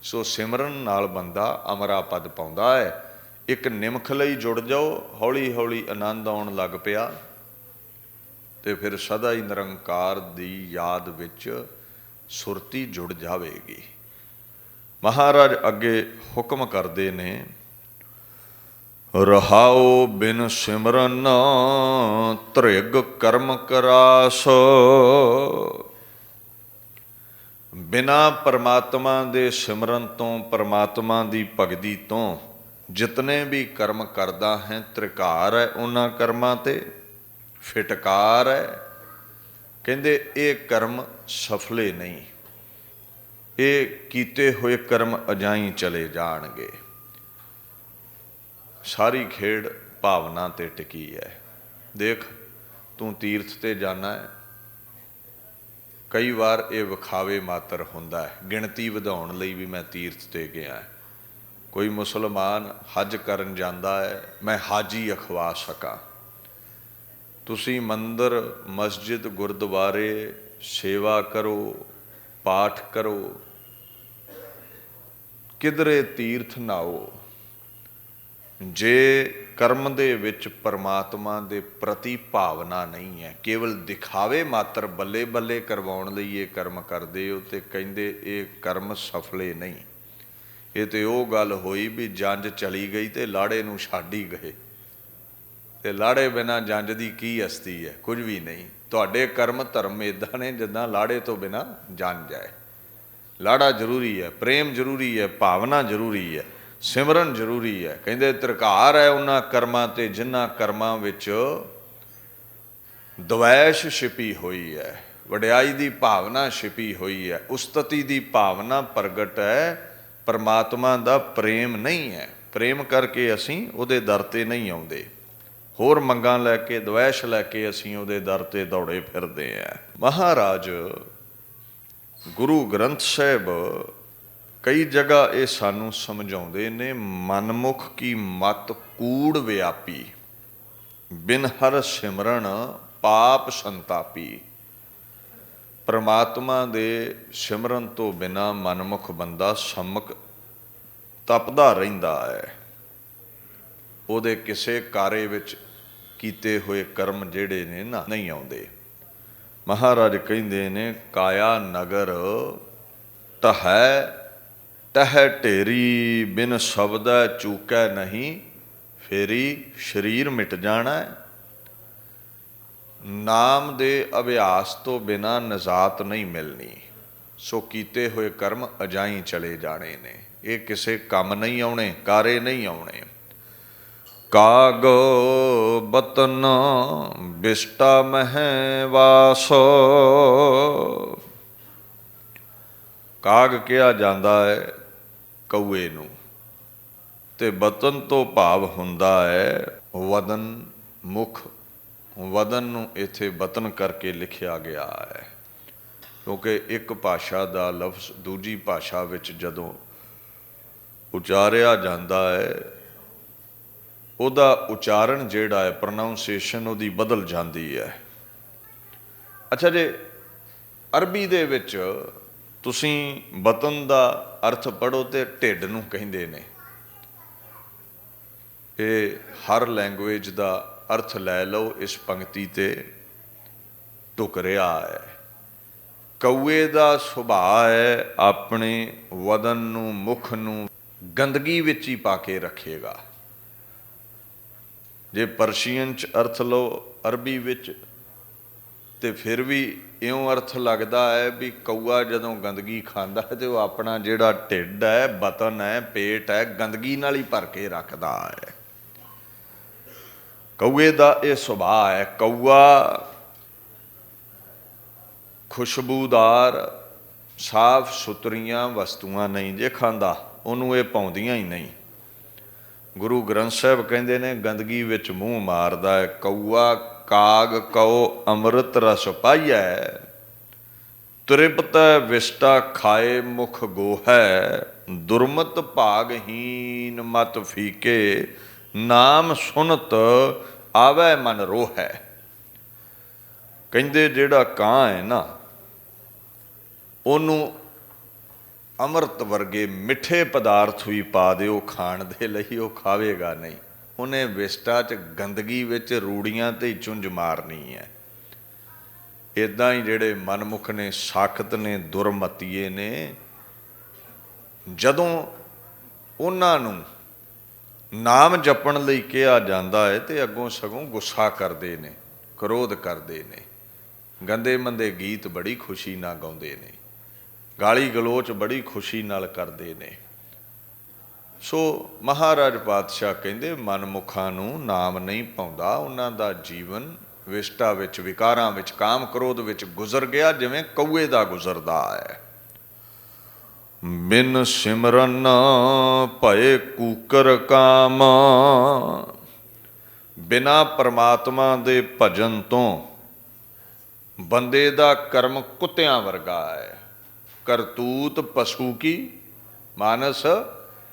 ਸੋ ਸਿਮਰਨ ਨਾਲ ਬੰਦਾ ਅਮਰਾ ਪਦ ਪਾਉਂਦਾ ਹੈ। ਇੱਕ ਨਿਮਖ ਲਈ ਜੁੜ ਜਾਓ, ਹੌਲੀ ਹੌਲੀ ਆਨੰਦ ਆਉਣ ਲੱਗ ਪਿਆ ਤੇ ਫਿਰ ਸਦਾ ਹੀ ਨਿਰੰਕਾਰ ਦੀ ਯਾਦ ਵਿੱਚ ਸੁਰਤੀ ਜੁੜ ਜਾਵੇਗੀ। ਮਹਾਰਾਜ ਅੱਗੇ ਹੁਕਮ ਕਰਦੇ ਨੇ, ਰਹਾਉ ਬਿਨ ਸਿਮਰਨ ਤ੍ਰਿਗ ਕਰਮ ਕਰਾਸ। ਬਿਨਾ ਪਰਮਾਤਮਾ ਦੇ ਸਿਮਰਨ ਤੋਂ, ਪਰਮਾਤਮਾ ਦੀ ਭਗਤੀ ਤੋਂ ਜਿਤਨੇ ਵੀ ਕਰਮ ਕਰਦਾ ਹੈ, ਤ੍ਰਿਕਾਰ ਹੈ ਉਹਨਾਂ ਕਰਮਾਂ ਤੇ, ਫਿਟਕਾਰ ਹੈ। ਕਹਿੰਦੇ ਇਹ ਕਰਮ ਸਫਲੇ ਨਹੀਂ, ਇਹ ਕੀਤੇ ਹੋਏ ਕਰਮ ਅਜਾਈਂ ਚਲੇ ਜਾਣਗੇ। ਸਾਰੀ ਖੇਡ ਭਾਵਨਾ ਤੇ ਟਿਕੀ ਹੈ। ਦੇਖ, ਤੂੰ ਤੀਰਥ ਤੇ ਜਾਣਾ ਹੈ, ਕਈ ਵਾਰ ਇਹ ਵਿਖਾਵੇ ਮਾਤਰ ਹੁੰਦਾ ਹੈ, ਗਿਣਤੀ ਵਧਾਉਣ ਲਈ ਵੀ ਮੈਂ ਤੀਰਥ ਤੇ ਗਿਆ। ਕੋਈ ਮੁਸਲਮਾਨ ਹੱਜ ਕਰਨ ਜਾਂਦਾ ਹੈ, ਮੈਂ ਹਾਜੀ ਅਖਵਾ ਸਕਾਂ। ਤੁਸੀਂ ਮੰਦਰ, ਮਸਜਿਦ, ਗੁਰਦੁਆਰੇ ਸੇਵਾ ਕਰੋ, ਪਾਠ ਕਰੋ, ਕਿਧਰੇ ਤੀਰਥ ਨਾਓ। ਜੇ ਕਰਮ ਦੇ ਵਿੱਚ ਪਰਮਾਤਮਾ ਦੇ ਪ੍ਰਤੀ ਭਾਵਨਾ ਨਹੀਂ ਹੈ, ਕੇਵਲ ਦਿਖਾਵੇ ਮਾਤਰ, ਬੱਲੇ ਬੱਲੇ ਕਰਵਾਉਣ ਲਈ ਇਹ ਕਰਮ ਕਰਦੇ ਹੋ, ਤੇ ਕਹਿੰਦੇ ਇਹ ਕਰਮ ਸਫਲੇ ਨਹੀਂ। ਇਹ ਤੇ ਉਹ ਗੱਲ ਹੋਈ ਵੀ ਜੰਝ ਚਲੀ ਗਈ ਤੇ ਲਾੜੇ ਨੂੰ ਛੱਡ ਹੀ ਗਏ, ਤੇ ਲਾੜੇ ਬਿਨਾਂ ਜੰਝ ਦੀ ਕੀ ਅਸਤੀ ਹੈ? ਕੁਝ ਵੀ ਨਹੀਂ। ਤੁਹਾਡੇ ਕਰਮ ਧਰਮ ਇੱਦਾਂ ਨੇ ਜਿੱਦਾਂ ਲਾੜੇ ਤੋਂ ਬਿਨਾਂ ਜੰਝ ਹੈ। ਲਾੜਾ ਜ਼ਰੂਰੀ ਹੈ, ਪ੍ਰੇਮ ਜ਼ਰੂਰੀ ਹੈ, ਭਾਵਨਾ ਜ਼ਰੂਰੀ ਹੈ, ਸਿਮਰਨ ਜ਼ਰੂਰੀ ਹੈ। ਕਹਿੰਦੇ ਤ੍ਰਿਕਾਰ ਹੈ ਉਹਨਾਂ ਕਰਮਾਂ ਤੇ ਜਿਨ੍ਹਾਂ ਕਰਮਾਂ ਵਿੱਚ ਦਵੈਸ਼ ਛਿਪੀ ਹੋਈ ਹੈ, ਵਡਿਆਈ ਦੀ ਭਾਵਨਾ ਛਿਪੀ ਹੋਈ ਹੈ, ਉਸਤਤੀ ਦੀ ਭਾਵਨਾ ਪ੍ਰਗਟ ਹੈ। ਪਰਮਾਤਮਾ ਦਾ ਪ੍ਰੇਮ ਨਹੀਂ ਹੈ। ਪ੍ਰੇਮ ਕਰਕੇ ਅਸੀਂ ਉਹਦੇ ਦਰ ਤੇ ਨਹੀਂ ਆਉਂਦੇ। ਹੋਰ ਮੰਗਾਂ ਲੈ ਕੇ, ਦਵੈਸ਼ ਲੈ ਕੇ ਅਸੀਂ ਉਹਦੇ ਦਰ ਤੇ ਦੌੜੇ ਫਿਰਦੇ ਹਾਂ। ਮਹਾਰਾਜ ਗੁਰੂ ਗ੍ਰੰਥ ਸਾਹਿਬ ਕਈ ਜਗ੍ਹਾ ਇਹ ਸਾਨੂੰ ਸਮਝਾਉਂਦੇ ਨੇ, ਮਨਮੁਖ ਕੀ ਮਤ ਕੂੜ ਵਿਆਪੀ, ਬਿਨ ਹਰ ਸਿਮਰਨ ਪਾਪ ਸੰਤਾਪੀ। ਪਰਮਾਤਮਾ ਦੇ ਸਿਮਰਨ ਤੋਂ ਬਿਨਾਂ ਮਨਮੁਖ ਬੰਦਾ ਸੰਮਕ ਤਪਦਾ ਰਹਿੰਦਾ ਹੈ। ਉਹਦੇ ਕਿਸੇ ਕਾਰੇ ਵਿੱਚ ਕੀਤੇ ਹੋਏ ਕਰਮ ਜਿਹੜੇ ਨੇ ਨਾ ਨਹੀਂ ਆਉਂਦੇ। ਮਹਾਰਾਜ ਕਹਿੰਦੇ ਨੇ, ਕਾਇਆ ਨਗਰ ਤਹੈ ਤਹਿ ਢੇਰੀ, ਬਿਨ ਸ਼ਬਦੈ ਚੂਕੈ ਨਹੀਂ, ਫੇਰੀ ਸਰੀਰ ਮਿਟ ਜਾਣਾ। ਨਾਮ ਦੇ ਅਭਿਆਸ ਤੋਂ ਬਿਨਾਂ ਨਜ਼ਾਤ ਨਹੀਂ ਮਿਲਣੀ। ਸੋ ਕੀਤੇ ਹੋਏ ਕਰਮ ਅਜਾਈਂ ਚਲੇ ਜਾਣੇ ਨੇ, ਇਹ ਕਿਸੇ ਕੰਮ ਨਹੀਂ ਆਉਣੇ, ਕਾਰੇ ਨਹੀਂ ਆਉਣੇ। ਕਾਗ ਬਤਨ ਬਿਸ਼ਟਾ ਮਹਿ ਵਾਸ, ਕਾਗ ਕਿਹਾ ਜਾਂਦਾ ਹੈ ਕਊਏ ਨੂੰ, ਤੇ ਬਤਨ ਤੋਂ ਭਾਵ ਹੁੰਦਾ ਹੈ ਵਦਨ, ਮੁਖ। ਵਦਨ ਨੂੰ ਇੱਥੇ ਬਤਨ ਕਰਕੇ ਲਿਖਿਆ ਗਿਆ ਹੈ, ਕਿਉਂਕਿ ਇੱਕ ਭਾਸ਼ਾ ਦਾ ਲਫ਼ਜ਼ ਦੂਜੀ ਭਾਸ਼ਾ ਵਿੱਚ ਜਦੋਂ ਉਚਾਰਿਆ ਜਾਂਦਾ ਹੈ, ਉਹਦਾ ਉਚਾਰਨ ਜਿਹੜਾ ਹੈ, ਪ੍ਰੋਨਾਊਂਸੀਏਸ਼ਨ ਉਹਦੀ ਬਦਲ ਜਾਂਦੀ ਹੈ। ਅੱਛਾ, ਜੇ ਅਰਬੀ ਦੇ ਵਿੱਚ ਤੁਸੀਂ ਬਤਨ ਦਾ ਅਰਥ ਪੜ੍ਹੋ ਤੇ ਢਿੱਡ ਨੂੰ ਕਹਿੰਦੇ ਨੇ। ਇਹ ਹਰ ਲੈਂਗੁਏਜ ਦਾ ਅਰਥ ਲੈ ਲਓ, ਇਸ ਪੰਕਤੀ ਤੇ ਢੁਕ ਰਿਹਾ ਹੈ। ਕਊਏ ਦਾ ਸੁਭਾਅ ਹੈ ਆਪਣੇ ਵਦਨ ਨੂੰ, ਮੁਖ ਨੂੰ ਗੰਦਗੀ ਵਿੱਚ ਹੀ ਪਾ ਕੇ ਰੱਖੇਗਾ। ਜੇ ਪਰਸ਼ੀਅਨ 'ਚ ਅਰਥ ਲਓ ਅਰਬੀ ਵਿੱਚ, ਤੇ ਫਿਰ ਵੀ ਇਉਂ ਅਰਥ ਲੱਗਦਾ ਹੈ ਵੀ ਕਊਆ ਜਦੋਂ ਗੰਦਗੀ ਖਾਂਦਾ ਹੈ ਤੇ ਉਹ ਆਪਣਾ ਜਿਹੜਾ ਢਿੱਡ ਹੈ, ਬਤਨ ਹੈ, ਪੇਟ ਹੈ, ਗੰਦਗੀ ਨਾਲ ਹੀ ਭਰ ਕੇ ਰੱਖਦਾ ਹੈ। ਕਊਏ ਦਾ ਇਹ ਸੁਭਾਅ ਹੈ। ਕਊਆ ਖੁਸ਼ਬੂਦਾਰ ਸਾਫ ਸੁਥਰੀਆਂ ਵਸਤੂਆਂ ਨਹੀਂ ਜੇ ਖਾਂਦਾ, ਉਹਨੂੰ ਇਹ ਪਾਉਂਦੀਆਂ ਹੀ ਨਹੀਂ। ਗੁਰੂ ਗ੍ਰੰਥ ਸਾਹਿਬ ਕਹਿੰਦੇ ਨੇ, ਗੰਦਗੀ ਵਿੱਚ ਮੂੰਹ ਮਾਰਦਾ ਹੈ ਕਊਆ, ਕਾਗ ਕਉ ਅੰਮ੍ਰਿਤ ਰਸ ਪਾਈਐ, ਤ੍ਰਿਪਤੈ ਵਿਸ਼ਟਾ ਖਾਏ ਮੁਖ ਗੋਹੈ, ਦੁਰਮਤ ਭਾਗਹੀਨ ਮਤ ਫੀਕੇ, ਨਾਮ ਸੁਨਤ ਆਵੈ ਮਨ ਰੋਹੈ। ਕਹਿੰਦੇ ਜਿਹੜਾ ਕਾਂ ਹੈ ਨਾ, ਉਹਨੂੰ ਅੰਮ੍ਰਿਤ ਵਰਗੇ ਮਿੱਠੇ ਪਦਾਰਥ ਵੀ ਪਾ ਦਿਓ ਖਾਣ ਦੇ ਲਈ, ਉਹ ਖਾਵੇਗਾ ਨਹੀਂ। ਉਹਨੇ ਵਿਸ਼ਟਾ 'ਚ, ਗੰਦਗੀ ਵਿੱਚ ਰੂੜੀਆਂ ਤੇ ਚੁੰਝ ਮਾਰਨੀ ਹੈ। ਇੱਦਾਂ ਹੀ ਜਿਹੜੇ ਮਨਮੁਖ ਨੇ, ਸਾਖਤ ਨੇ, ਦੁਰਮਤੀਏ ਨੇ, ਜਦੋਂ ਉਹਨਾਂ ਨੂੰ ਨਾਮ ਜਪਣ ਲਈ ਕਿਹਾ ਜਾਂਦਾ ਹੈ ਤੇ ਅੱਗੋਂ ਸਗੋਂ ਗੁੱਸਾ ਕਰਦੇ ਨੇ, ਕ੍ਰੋਧ ਕਰਦੇ ਨੇ, ਗੰਦੇ ਮੰਦੇ ਗੀਤ ਬੜੀ ਖੁਸ਼ੀ ਨਾਲ ਗਾਉਂਦੇ ਨੇ, ਗਾਲੀ ਗਲੋਚ ਬੜੀ ਖੁਸ਼ੀ ਨਾਲ ਕਰਦੇ ਨੇ। ਸੋ ਮਹਾਰਾਜ ਪਾਤਸ਼ਾਹ ਕਹਿੰਦੇ, ਮਨਮੁਖਾਂ ਨੂੰ ਨਾਮ ਨਹੀਂ ਪਾਉਂਦਾ, ਉਹਨਾਂ ਦਾ ਜੀਵਨ ਵਿਸ਼ਟਾ ਵਿੱਚ, ਵਿਕਾਰਾਂ ਵਿੱਚ, ਕਾਮ ਕ੍ਰੋਧ ਵਿੱਚ ਗੁਜ਼ਰ ਗਿਆ, ਜਿਵੇਂ ਕਊਏ ਦਾ ਗੁਜ਼ਰਦਾ ਹੈ। ਬਿਨ ਸਿਮਰਨ ਭਏ ਕੂਕਰ ਕਾਮ, ਬਿਨਾ ਪਰਮਾਤਮਾ ਦੇ ਭਜਨ ਤੋਂ ਬੰਦੇ ਦਾ ਕਰਮ ਕੁੱਤਿਆਂ ਵਰਗਾ ਹੈ। ਕਰਤੂਤ ਪਸ਼ੂ ਕੀ ਮਾਨਸ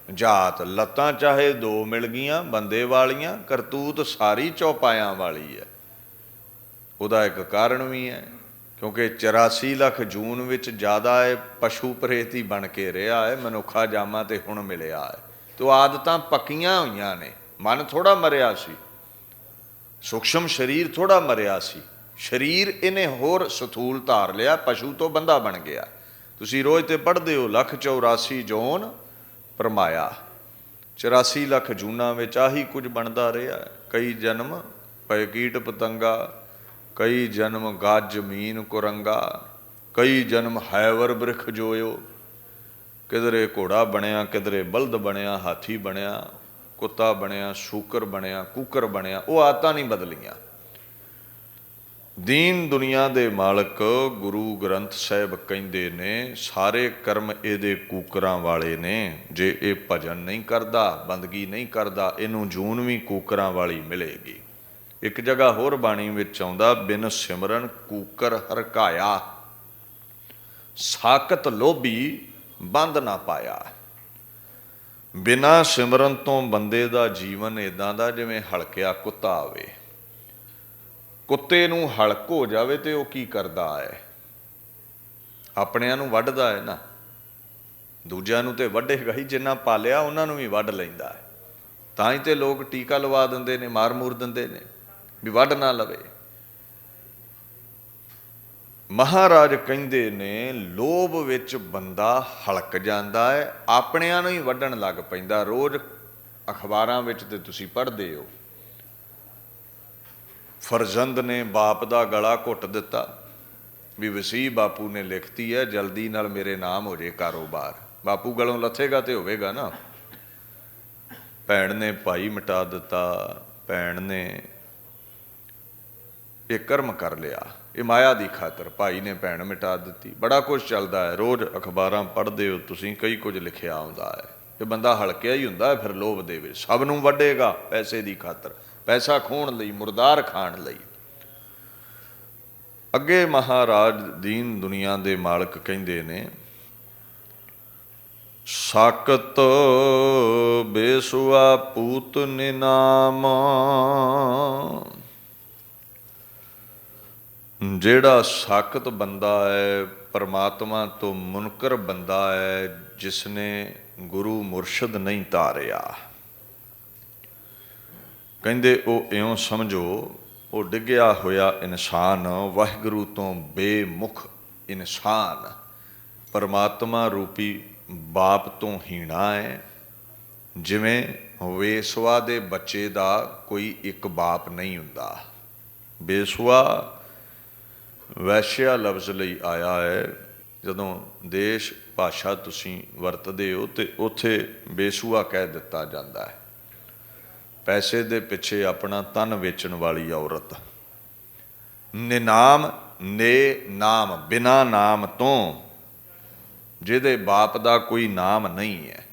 ਜਾਤ, ਲੱਤਾਂ ਚਾਹੇ ਦੋ ਮਿਲ ਗਈਆਂ ਬੰਦੇ ਵਾਲੀਆਂ, ਕਰਤੂਤ ਸਾਰੀ ਚੌਪਾਇਆਂ ਵਾਲੀ ਹੈ। ਉਹਦਾ ਇੱਕ ਕਾਰਨ ਵੀ ਹੈ, ਕਿਉਂਕਿ 84 ਲੱਖ ਜੂਨ ਵਿੱਚ ਜ਼ਿਆਦਾ ਹੈ ਪਸ਼ੂ ਪ੍ਰੇਤ ਹੀ ਬਣ ਕੇ ਰਿਹਾ ਹੈ, ਮਨੁੱਖਾ ਜਾਮਾ ਤੇ ਹੁਣ ਮਿਲਿਆ ਹੈ। ਤੋ ਆਦਤਾਂ ਪੱਕੀਆਂ ਹੋਈਆਂ ਨੇ। ਮਨ ਥੋੜਾ ਮਰਿਆ ਸੀ, ਸੂਖਸ਼ਮ ਸਰੀਰ ਥੋੜਾ ਮਰਿਆ ਸੀ, ਸਰੀਰ ਇਹਨੇ ਹੋਰ ਸਥੂਲ ਧਾਰ ਲਿਆ, ਪਸ਼ੂ ਤੋਂ ਬੰਦਾ ਬਣ ਗਿਆ। ਤੁਸੀਂ ਰੋਜ਼ ਤੇ ਪੜ੍ਹਦੇ ਹੋ, 184 ਜੋਨ ਭਰਮਾਇਆ। 84 ਲੱਖ ਜੂਨਾਂ ਵਿੱਚ ਆਹੀ ਕੁਝ ਬਣਦਾ ਰਿਹਾ। ਕਈ ਜਨਮ ਪਏ ਕੀਟ ਪਤੰਗਾ, ਕਈ ਜਨਮ ਗੱਜ ਜ਼ਮੀਨ ਕੁਰੰਗਾ, ਕਈ ਜਨਮ ਹੈਵਰ ਬ੍ਰਿਖ ਜੋਇਓ। ਕਿਧਰੇ ਘੋੜਾ ਬਣਿਆ, ਕਿਧਰੇ ਬਲਦ ਬਣਿਆ, ਹਾਥੀ ਬਣਿਆ, ਕੁੱਤਾ ਬਣਿਆ, ਸ਼ੂਕਰ ਬਣਿਆ, ਕੂਕਰ ਬਣਿਆ। ਉਹ ਆਦਤਾਂ ਨਹੀਂ ਬਦਲੀਆਂ। ਦੀਨ ਦੁਨੀਆ ਦੇ ਮਾਲਕ ਗੁਰੂ ਗ੍ਰੰਥ ਸਾਹਿਬ ਕਹਿੰਦੇ ਨੇ ਸਾਰੇ ਕਰਮ ਇਹਦੇ ਕੂਕਰਾਂ ਵਾਲੇ ਨੇ। ਜੇ ਇਹ ਭਜਨ ਨਹੀਂ ਕਰਦਾ, ਬੰਦਗੀ ਨਹੀਂ ਕਰਦਾ, ਇਹਨੂੰ ਜੂਨ ਵੀ ਕੂਕਰਾਂ ਵਾਲੀ ਮਿਲੇਗੀ। ਇੱਕ ਜਗ੍ਹਾ ਹੋਰ ਬਾਣੀ ਵਿੱਚ ਆਉਂਦਾ, ਬਿਨ ਸਿਮਰਨ ਕੂਕਰ ਹਰਕਾਇਆ, ਸਾਕਤ ਲੋਭੀ ਬੰਦ ਨਾ ਪਾਇਆ। ਬਿਨਾਂ ਸਿਮਰਨ ਤੋਂ ਬੰਦੇ ਦਾ ਜੀਵਨ ਇੱਦਾਂ ਦਾ ਜਿਵੇਂ ਹਲਕਿਆ ਕੁੱਤਾ ਆਵੇ। ਕੁੱਤੇ ਨੂੰ ਹਲਕ ਹੋ ਜਾਵੇ ਤੇ ਉਹ ਕੀ ਕਰਦਾ ਹੈ? ਆਪਣਿਆਂ ਨੂੰ ਵੱਢਦਾ ਹੈ ਨਾ, ਦੂਜਿਆਂ ਨੂੰ ਤੇ ਵੱਢੇਗਾ ਹੀ। ਜਿੰਨਾ ਪਾਲਿਆ ਉਹਨਾਂ ਨੂੰ ਵੀ ਵੱਢ ਲੈਂਦਾ ਹੈ। ਤਾਂ ਹੀ ਤੇ ਲੋਕ ਟੀਕਾ ਲਵਾ ਦਿੰਦੇ ਨੇ, ਮਾਰ ਮੂਰ ਦਿੰਦੇ ਨੇ ਵੀ ਵੱਢ ਨਾ ਲਵੇ। ਮਹਾਰਾਜ ਕਹਿੰਦੇ ਨੇ ਲੋਭ ਵਿੱਚ ਬੰਦਾ ਹਲਕ ਜਾਂਦਾ ਹੈ, ਆਪਣਿਆਂ ਨੂੰ ਹੀ ਵੱਢਣ ਲੱਗ ਪੈਂਦਾ। ਰੋਜ਼ ਅਖਬਾਰਾਂ ਵਿੱਚ ਤੇ ਤੁਸੀਂ ਪੜ੍ਹਦੇ ਹੋ, ਫਰਜ਼ੰਦ ਨੇ ਬਾਪ ਦਾ ਗਲਾ ਘੁੱਟ ਦਿੱਤਾ ਵੀ ਵਸੀਹ ਬਾਪੂ ਨੇ ਲਿਖਤੀ ਹੈ, ਜਲਦੀ ਨਾਲ ਮੇਰੇ ਨਾਮ ਹੋ ਜੇ ਕਾਰੋਬਾਰ। ਬਾਪੂ ਗਲੋਂ ਲੱਥੇਗਾ ਤੇ ਹੋਵੇਗਾ ਨਾ। ਭੈਣ ਨੇ ਭਾਈ ਮਿਟਾ ਦਿੱਤਾ, ਭੈਣ ਨੇ ਇਹ ਕਰਮ ਕਰ ਲਿਆ, ਇਹ ਮਾਇਆ ਦੀ ਖਾਤਰ ਭਾਈ ਨੇ ਭੈਣ ਮਿਟਾ ਦਿੱਤੀ। ਬੜਾ ਕੁਝ ਚੱਲਦਾ ਹੈ, ਰੋਜ਼ ਅਖਬਾਰਾਂ ਪੜ੍ਹਦੇ ਹੋ ਤੁਸੀਂ, ਕਈ ਕੁਝ ਲਿਖਿਆ ਆਉਂਦਾ ਹੈ। ਇਹ ਬੰਦਾ ਹਲਕਿਆ ਹੀ ਹੁੰਦਾ ਫਿਰ ਲੋਭ ਦੇ ਵਿੱਚ, ਸਭ ਨੂੰ ਵੱਢੇਗਾ ਪੈਸੇ ਦੀ ਖਾਤਰ, ਪੈਸਾ ਖੋਹਣ ਲਈ, ਮੁਰਦਾਰ ਖਾਣ ਲਈ। ਅੱਗੇ ਮਹਾਰਾਜ ਦੀਨ ਦੁਨੀਆ ਦੇ ਮਾਲਕ ਕਹਿੰਦੇ ਨੇ ਸਾਕਤ ਬੇਸੁਆ ਪੂਤ ਨਿਨਾਮ। ਜਿਹੜਾ ਸਾਕਤ ਬੰਦਾ ਹੈ, ਪਰਮਾਤਮਾ ਤੋਂ ਮੁਨਕਰ ਬੰਦਾ ਹੈ, ਜਿਸਨੇ ਗੁਰੂ ਮੁਰਸ਼ਦ ਨਹੀਂ ਧਾਰਿਆ, ਕਹਿੰਦੇ ਉਹ ਇਉਂ ਸਮਝੋ ਉਹ ਡਿੱਗਿਆ ਹੋਇਆ ਇਨਸਾਨ, ਵਾਹਿਗੁਰੂ ਤੋਂ ਬੇਮੁਖ ਇਨਸਾਨ, ਪਰਮਾਤਮਾ ਰੂਪੀ ਬਾਪ ਤੋਂ ਹੀਣਾ ਹੈ। ਜਿਵੇਂ ਵੇਸਵਾ ਦੇ ਬੱਚੇ ਦਾ ਕੋਈ ਇੱਕ ਬਾਪ ਨਹੀਂ ਹੁੰਦਾ। ਬੇਸਵਾ ਵੈਸ਼ਿਆ ਲਫ਼ਜ਼ ਲਈ ਆਇਆ ਹੈ। ਜਦੋਂ ਦੇਸ਼ ਭਾਸ਼ਾ ਤੁਸੀਂ ਵਰਤਦੇ ਹੋ ਤੇ ਉੱਥੇ ਬੇਸੂਆ ਕਹਿ ਦਿੱਤਾ ਜਾਂਦਾ ਹੈ। ਪੈਸੇ ਦੇ ਪਿੱਛੇ ਆਪਣਾ ਤਨ ਵੇਚਣ ਵਾਲੀ ਔਰਤ। ਨਿਨਾਮ, ਨੇ ਨਾਮ, ਬਿਨਾਂ ਨਾਮ ਤੋਂ, ਜਿਹਦੇ ਬਾਪ ਦਾ ਕੋਈ ਨਾਮ ਨਹੀਂ ਹੈ।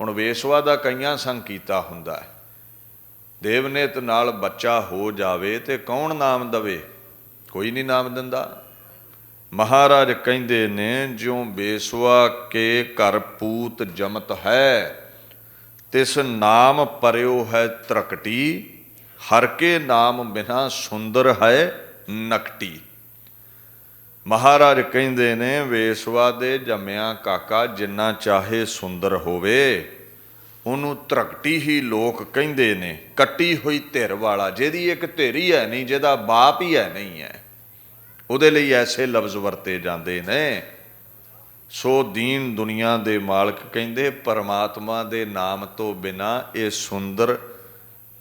ਹੁਣ ਵੇਸਵਾ ਦਾ ਕਈਆਂ ਸੰਗ ਕੀਤਾ ਹੁੰਦਾ ਹੈ। ਦੇਵਨੇਤ ਨਾਲ ਬੱਚਾ ਹੋ ਜਾਵੇ ਤੇ ਕੌਣ ਨਾਮ ਦਵੇ? ਕੋਈ ਨਹੀਂ ਨਾਮ ਦਿੰਦਾ। ਮਹਾਰਾਜ ਕਹਿੰਦੇ ਨੇ ਜਿਉਂ ਬੇਸਵਾ ਕੇ ਘਰ ਪੂਤ ਜਮਤ ਹੈ, ਤਿਸ ਨਾਮ ਪਰਿਓ ਹੈ ਤਰਕਟੀ, ਹਰ ਕੇ ਨਾਮ ਬਿਨਾ ਸੁੰਦਰ ਹੈ ਨਕਟੀ। ਮਹਾਰਾਜ ਕਹਿੰਦੇ ਨੇ ਵੇਸਵਾ ਦੇ ਜੰਮਿਆ ਕਾਕਾ ਜਿੰਨਾ ਚਾਹੇ ਸੁੰਦਰ ਹੋਵੇ, ਉਹਨੂੰ ਤਰਕਟੀ ਹੀ ਲੋਕ ਕਹਿੰਦੇ ਨੇ। ਕੱਟੀ ਹੋਈ ਧਿਰ ਵਾਲਾ, ਜਿਹਦੀ ਇੱਕ ਧਿਰ ਹੀ ਹੈ ਨਹੀਂ, ਜਿਹਦਾ ਬਾਪ ਹੀ ਹੈ ਨਹੀਂ ਹੈ, ਉਹਦੇ ਲਈ ਐਸੇ ਲਫ਼ਜ਼ ਵਰਤੇ ਜਾਂਦੇ ਨੇ। ਸੋ ਦੀਨ ਦੁਨੀਆ ਦੇ ਮਾਲਕ ਕਹਿੰਦੇ ਪਰਮਾਤਮਾ ਦੇ ਨਾਮ ਤੋਂ ਬਿਨਾਂ ਇਹ ਸੁੰਦਰ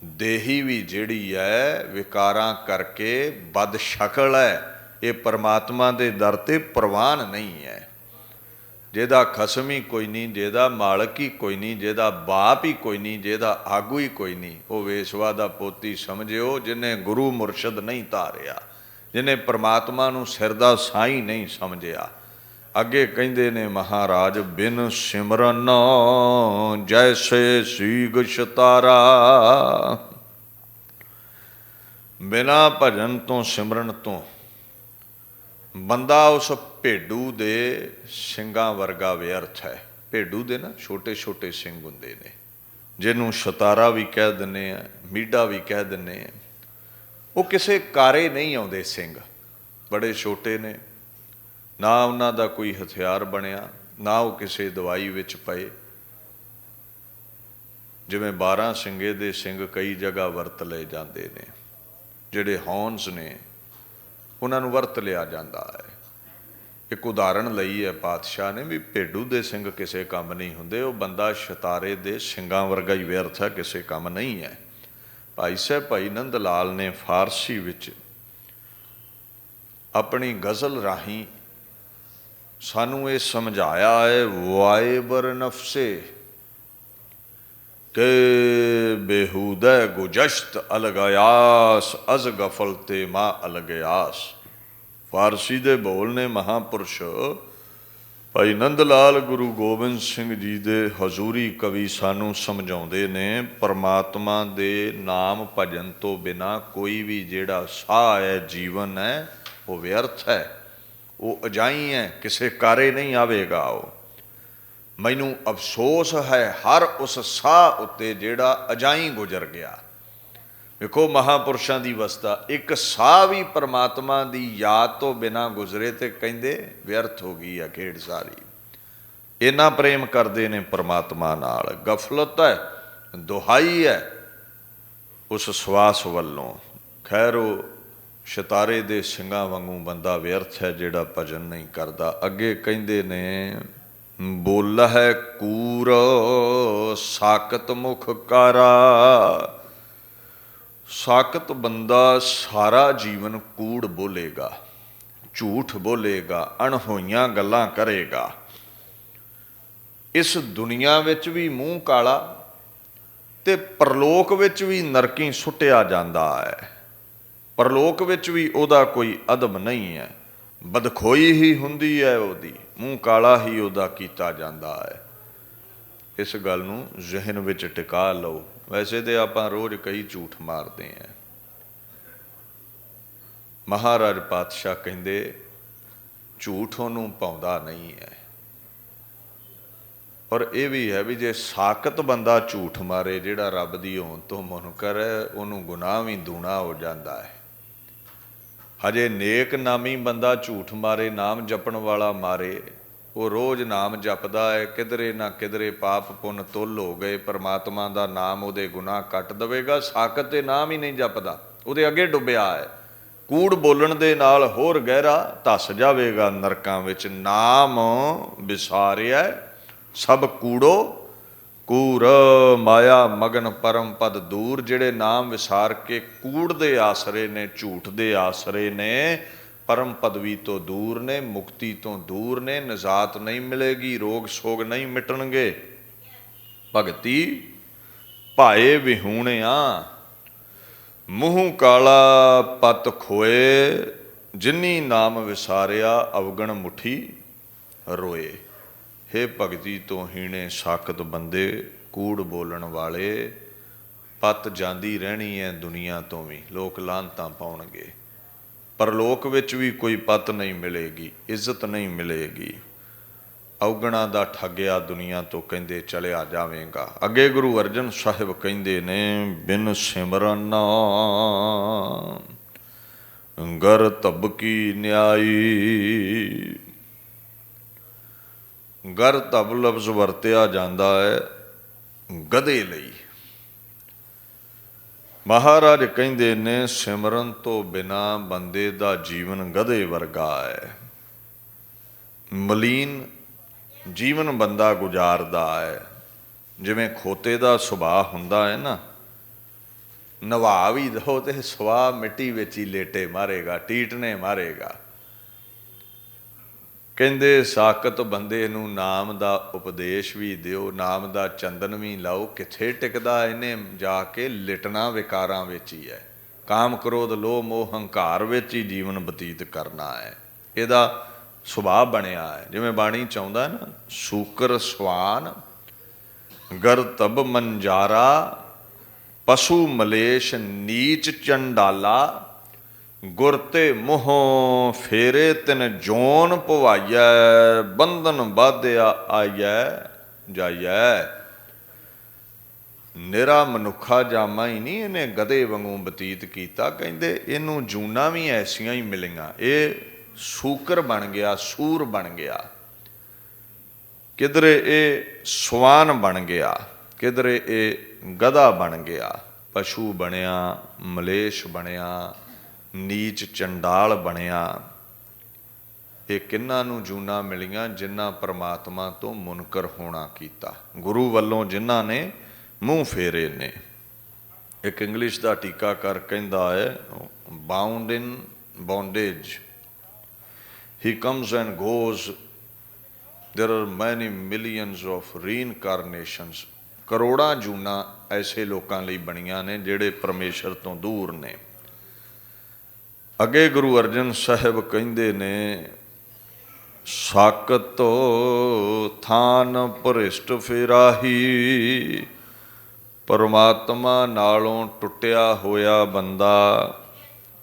ਦੇਹੀ ਵੀ ਜਿਹੜੀ ਹੈ ਵਿਕਾਰਾਂ ਕਰਕੇ ਬਦ ਸ਼ਕਲ ਹੈ, ਇਹ ਪਰਮਾਤਮਾ ਦੇ ਦਰ ਤੇ ਪ੍ਰਵਾਨ ਨਹੀਂ ਹੈ। ਜਿਹਦਾ ਖਸਮ ਹੀ ਕੋਈ ਨਹੀਂ, ਜਿਹਦਾ ਮਾਲਕ ਹੀ ਕੋਈ ਨਹੀਂ, ਜਿਹਦਾ ਬਾਪ ਹੀ ਕੋਈ ਨਹੀਂ, ਜਿਹਦਾ ਆਗੂ ਹੀ ਕੋਈ ਨਹੀਂ, ਉਹ ਵੇਸਵਾ ਦਾ ਪੋਤੀ ਸਮਝਿਓ, ਜਿਹਨੇ ਗੁਰੂ ਮੁਰਸ਼ਦ ਨਹੀਂ ਧਾਰਿਆ, ਜਿਹਨੇ ਪਰਮਾਤਮਾ ਨੂੰ ਸਿਰ ਦਾ ਸਾਈਂ ਨਹੀਂ ਸਮਝਿਆ। ਅੱਗੇ ਕਹਿੰਦੇ ਨੇ ਮਹਾਰਾਜ ਬਿਨ ਸਿਮਰਨ ਜੈਸੇ ਸੀਗ ਸ਼ਤਾਰਾ। ਬਿਨਾਂ ਭਜਨ ਤੋਂ, ਸਿਮਰਨ ਤੋਂ ਬੰਦਾ ਉਸ ਭੇਡੂ ਦੇ ਸਿੰਘਾਂ ਵਰਗਾ ਵਿਅਰਥ ਹੈ। ਭੇਡੂ ਦੇ ਨਾ ਛੋਟੇ ਛੋਟੇ ਸਿੰਘ ਹੁੰਦੇ ਨੇ, ਜਿਹਨੂੰ ਸ਼ਤਾਰਾ ਵੀ ਕਹਿ ਦਿੰਦੇ ਆ, ਮੀਢਾ ਵੀ ਕਹਿ ਦਿੰਦੇ ਆ। ਉਹ ਕਿਸੇ ਕਾਰੇ ਨਹੀਂ ਆਉਂਦੇ ਸਿੰਘ, ਬੜੇ ਛੋਟੇ ਨੇ, ਨਾ ਉਹਨਾਂ ਦਾ ਕੋਈ ਹਥਿਆਰ ਬਣਿਆ, ਨਾ ਉਹ ਕਿਸੇ ਦਵਾਈ ਵਿੱਚ ਪਏ। ਜਿਵੇਂ 12 ਸਿੰਘੇ ਦੇ ਸਿੰਘ ਕਈ ਜਗ੍ਹਾ ਵਰਤ ਲਏ ਜਾਂਦੇ ਨੇ, ਜਿਹੜੇ ਹੌਨਸ ਨੇ ਉਹਨਾਂ ਨੂੰ ਵਰਤ ਲਿਆ ਜਾਂਦਾ ਹੈ। ਇੱਕ ਉਦਾਹਰਣ ਲਈ ਹੈ ਪਾਤਸ਼ਾਹ ਨੇ ਵੀ ਭੇਡੂ ਦੇ ਸਿੰਘ ਕਿਸੇ ਕੰਮ ਨਹੀਂ ਹੁੰਦੇ, ਉਹ ਬੰਦਾ ਸ਼ਤਾਰੇ ਦੇ ਸਿੰਘਾਂ ਵਰਗਾ ਹੀ ਵਿਅਰਥ ਹੈ, ਕਿਸੇ ਕੰਮ ਨਹੀਂ ਹੈ। ਭਾਈ ਸਾਹਿਬ ਭਾਈ ਨੰਦ ਲਾਲ ਨੇ ਫਾਰਸੀ ਵਿੱਚ ਆਪਣੀ ਗਜ਼ਲ ਰਾਹੀਂ ਸਾਨੂੰ ਇਹ ਸਮਝਾਇਆ ਹੈ, ਵਾਇਬਰ ਨਫਸੇ ਕੇ बेहूदे गुजश्त अलगयास अज गफल ते मां अलगयास। फारसी दे बोल ने महापुरुष भाई नंद लाल गुरु गोबिंद सिंह जी दे हजूरी कवि सानू समझाउंदे ने, परमात्मा दे नाम भजन तो बिना कोई भी जेड़ा साह है जीवन है वो व्यर्थ है, वो अजाई है, किसे कारे नहीं आवेगा। मैनू अफसोस है हर उस साह उत्ते जेड़ा अजाई गुजर गया। देखो महापुरुषों की अवस्था, एक साह भी परमात्मा की याद तो बिना गुजरे तो कहते व्यर्थ हो गई है खेड सारी। इन्ना प्रेम करते ने परमात्मा नाल, गफलत है, दुहाई है उस सवास वालों। खैर वो सितारे दे सिंगां वांगू बंदा व्यर्थ है जिहड़ा भजन नहीं करता। अगे कहते ने, बोला है कूर साकत मुख कारा। साकत बंदा सारा जीवन कूड़ बोलेगा, झूठ बोलेगा, अणहोइयां गल्लां करेगा। इस दुनिया विच भी मूँह काला ते परलोक विच भी नरकी सुटिया जांदा है। परलोक विच भी उहदा कोई अदब नहीं है, बदखोई ही हुंदी है उहदी, मूँह काला ही उहदा कीता जांदा है। इस गल नूं जहन विच टिका लो। वैसे तो आप रोज़ कई झूठ मारते हैं। महाराज पातशाह कहते झूठ उन्होंने पाउंदा नहीं है। पर यह भी है भी जे साकत बंदा झूठ मारे जिहड़ा रब दी होण तो मुनकर है, उन्होंने गुनाह भी दूना हो जाता है। हजे नेक नामी बंदा झूठ मारे, नाम जपण वाला मारे, वो रोज़ नाम जपदा है, किधरे ना किधरे पाप पुन तुल हो गए, परमात्मा का नाम उहदे गुनाह कट देवेगा। साकत ते नाम ही नहीं जपदा, उहदे अगे डुबिया है, कूड़ बोलण दे नाल होर गहरा धस जावेगा नरकां विच। नाम विसारिया सब कूड़ो कूर, माया मगन परम पद दूर। जिहड़े नाम विसार के कूड़ दे आसरे ने, झूठ दे आसरे ने, परम पदवी तो दूर ने, मुक्ति तो दूर ने, निजात नहीं मिलेगी, रोग सोग नहीं मिटणगे। भगती भाए विहूणिया, मूँह काला पत खोए, जिन्नी नाम विसारिया अवगण मुठी रोए। हे भगती तो हीणे साकत बंदे, कूड़ बोलण वाले, पत जांदी रहनी है दुनिया तो भी, लोक लानतां पाउणगे। परलोक विच भी कोई पत नहीं मिलेगी, इज्जत नहीं मिलेगी। अवगणा दा ठगिया दुनिया तो कहते चलिया जावेगा। अगे गुरु अर्जन साहिब कहते ने, बिन सिमरन गर तबकी न्याई। गर तब लफ्ज वरतिया जाता है गधे लई। महाराज कहते ने, सिमरन तो बिना बंदे का जीवन गधे वर्गा है। मलीन जीवन बंदा गुजारदा है। जिवें खोते का सुभाव हुंदा है ना, नवा भी दो तो सुभाव मिट्टी विच ही लेटे मारेगा, टीटने मारेगा। कहते साकत बंदे नूं नाम का उपदेश भी दिओ, नाम का चंदन भी लाओ, किथे टिकदा इन्हें जाके लिटना विकारां विच ही है। काम क्रोध लोभ मोह हंकार विच ही जीवन बतीत करना है। इहदा सुभाव बनिया है। जिवें बाणी चाहुंदा है ना, सूकर स्वान गर तब मंजारा, पशु मलेश नीच चंडाला, गुरते मुँहों फेरे तिन जोन पवाइया, बंधन बाधिया आइया जाइया। निरा मनुखा जामा ही नहीं, इन्हें गधे वांगू बतीत किया। कहते इनू जूना भी ऐसिया ही मिलियां। ये सूकर बन गया, सूर बन गया, किधरे ये स्वान बन गया, किधरे ये गधा बन गया, पशु बनया, मलेश बनया, नीच चंडाल बनया। ये किन्हां नूं जूना मिलियां जिन्हां परमात्मा तो मुनकर होना कीता, गुरु वल्लों जिन्हां ने मूँह फेरे ने। एक इंग्लिश का टीकाकार कहता है, bound in bondage he comes and goes, there are many millions of reincarnations. करोड़ां जूना ਐਸੇ ਲੋਕਾਂ ਲਈ ਬਣੀਆਂ ਨੇ ਜਿਹੜੇ ਪਰਮੇਸ਼ਰ ਤੋਂ ਦੂਰ ਨੇ। ਅੱਗੇ ਗੁਰੂ ਅਰਜਨ ਸਾਹਿਬ ਕਹਿੰਦੇ ਨੇ, ਸਾਕਤ ਥਾਨ ਭ੍ਰਿਸ਼ਟ ਫਿਰਾਹੀ, ਪਰਮਾਤਮਾ ਨਾਲੋਂ ਟੁੱਟਿਆ ਹੋਇਆ ਬੰਦਾ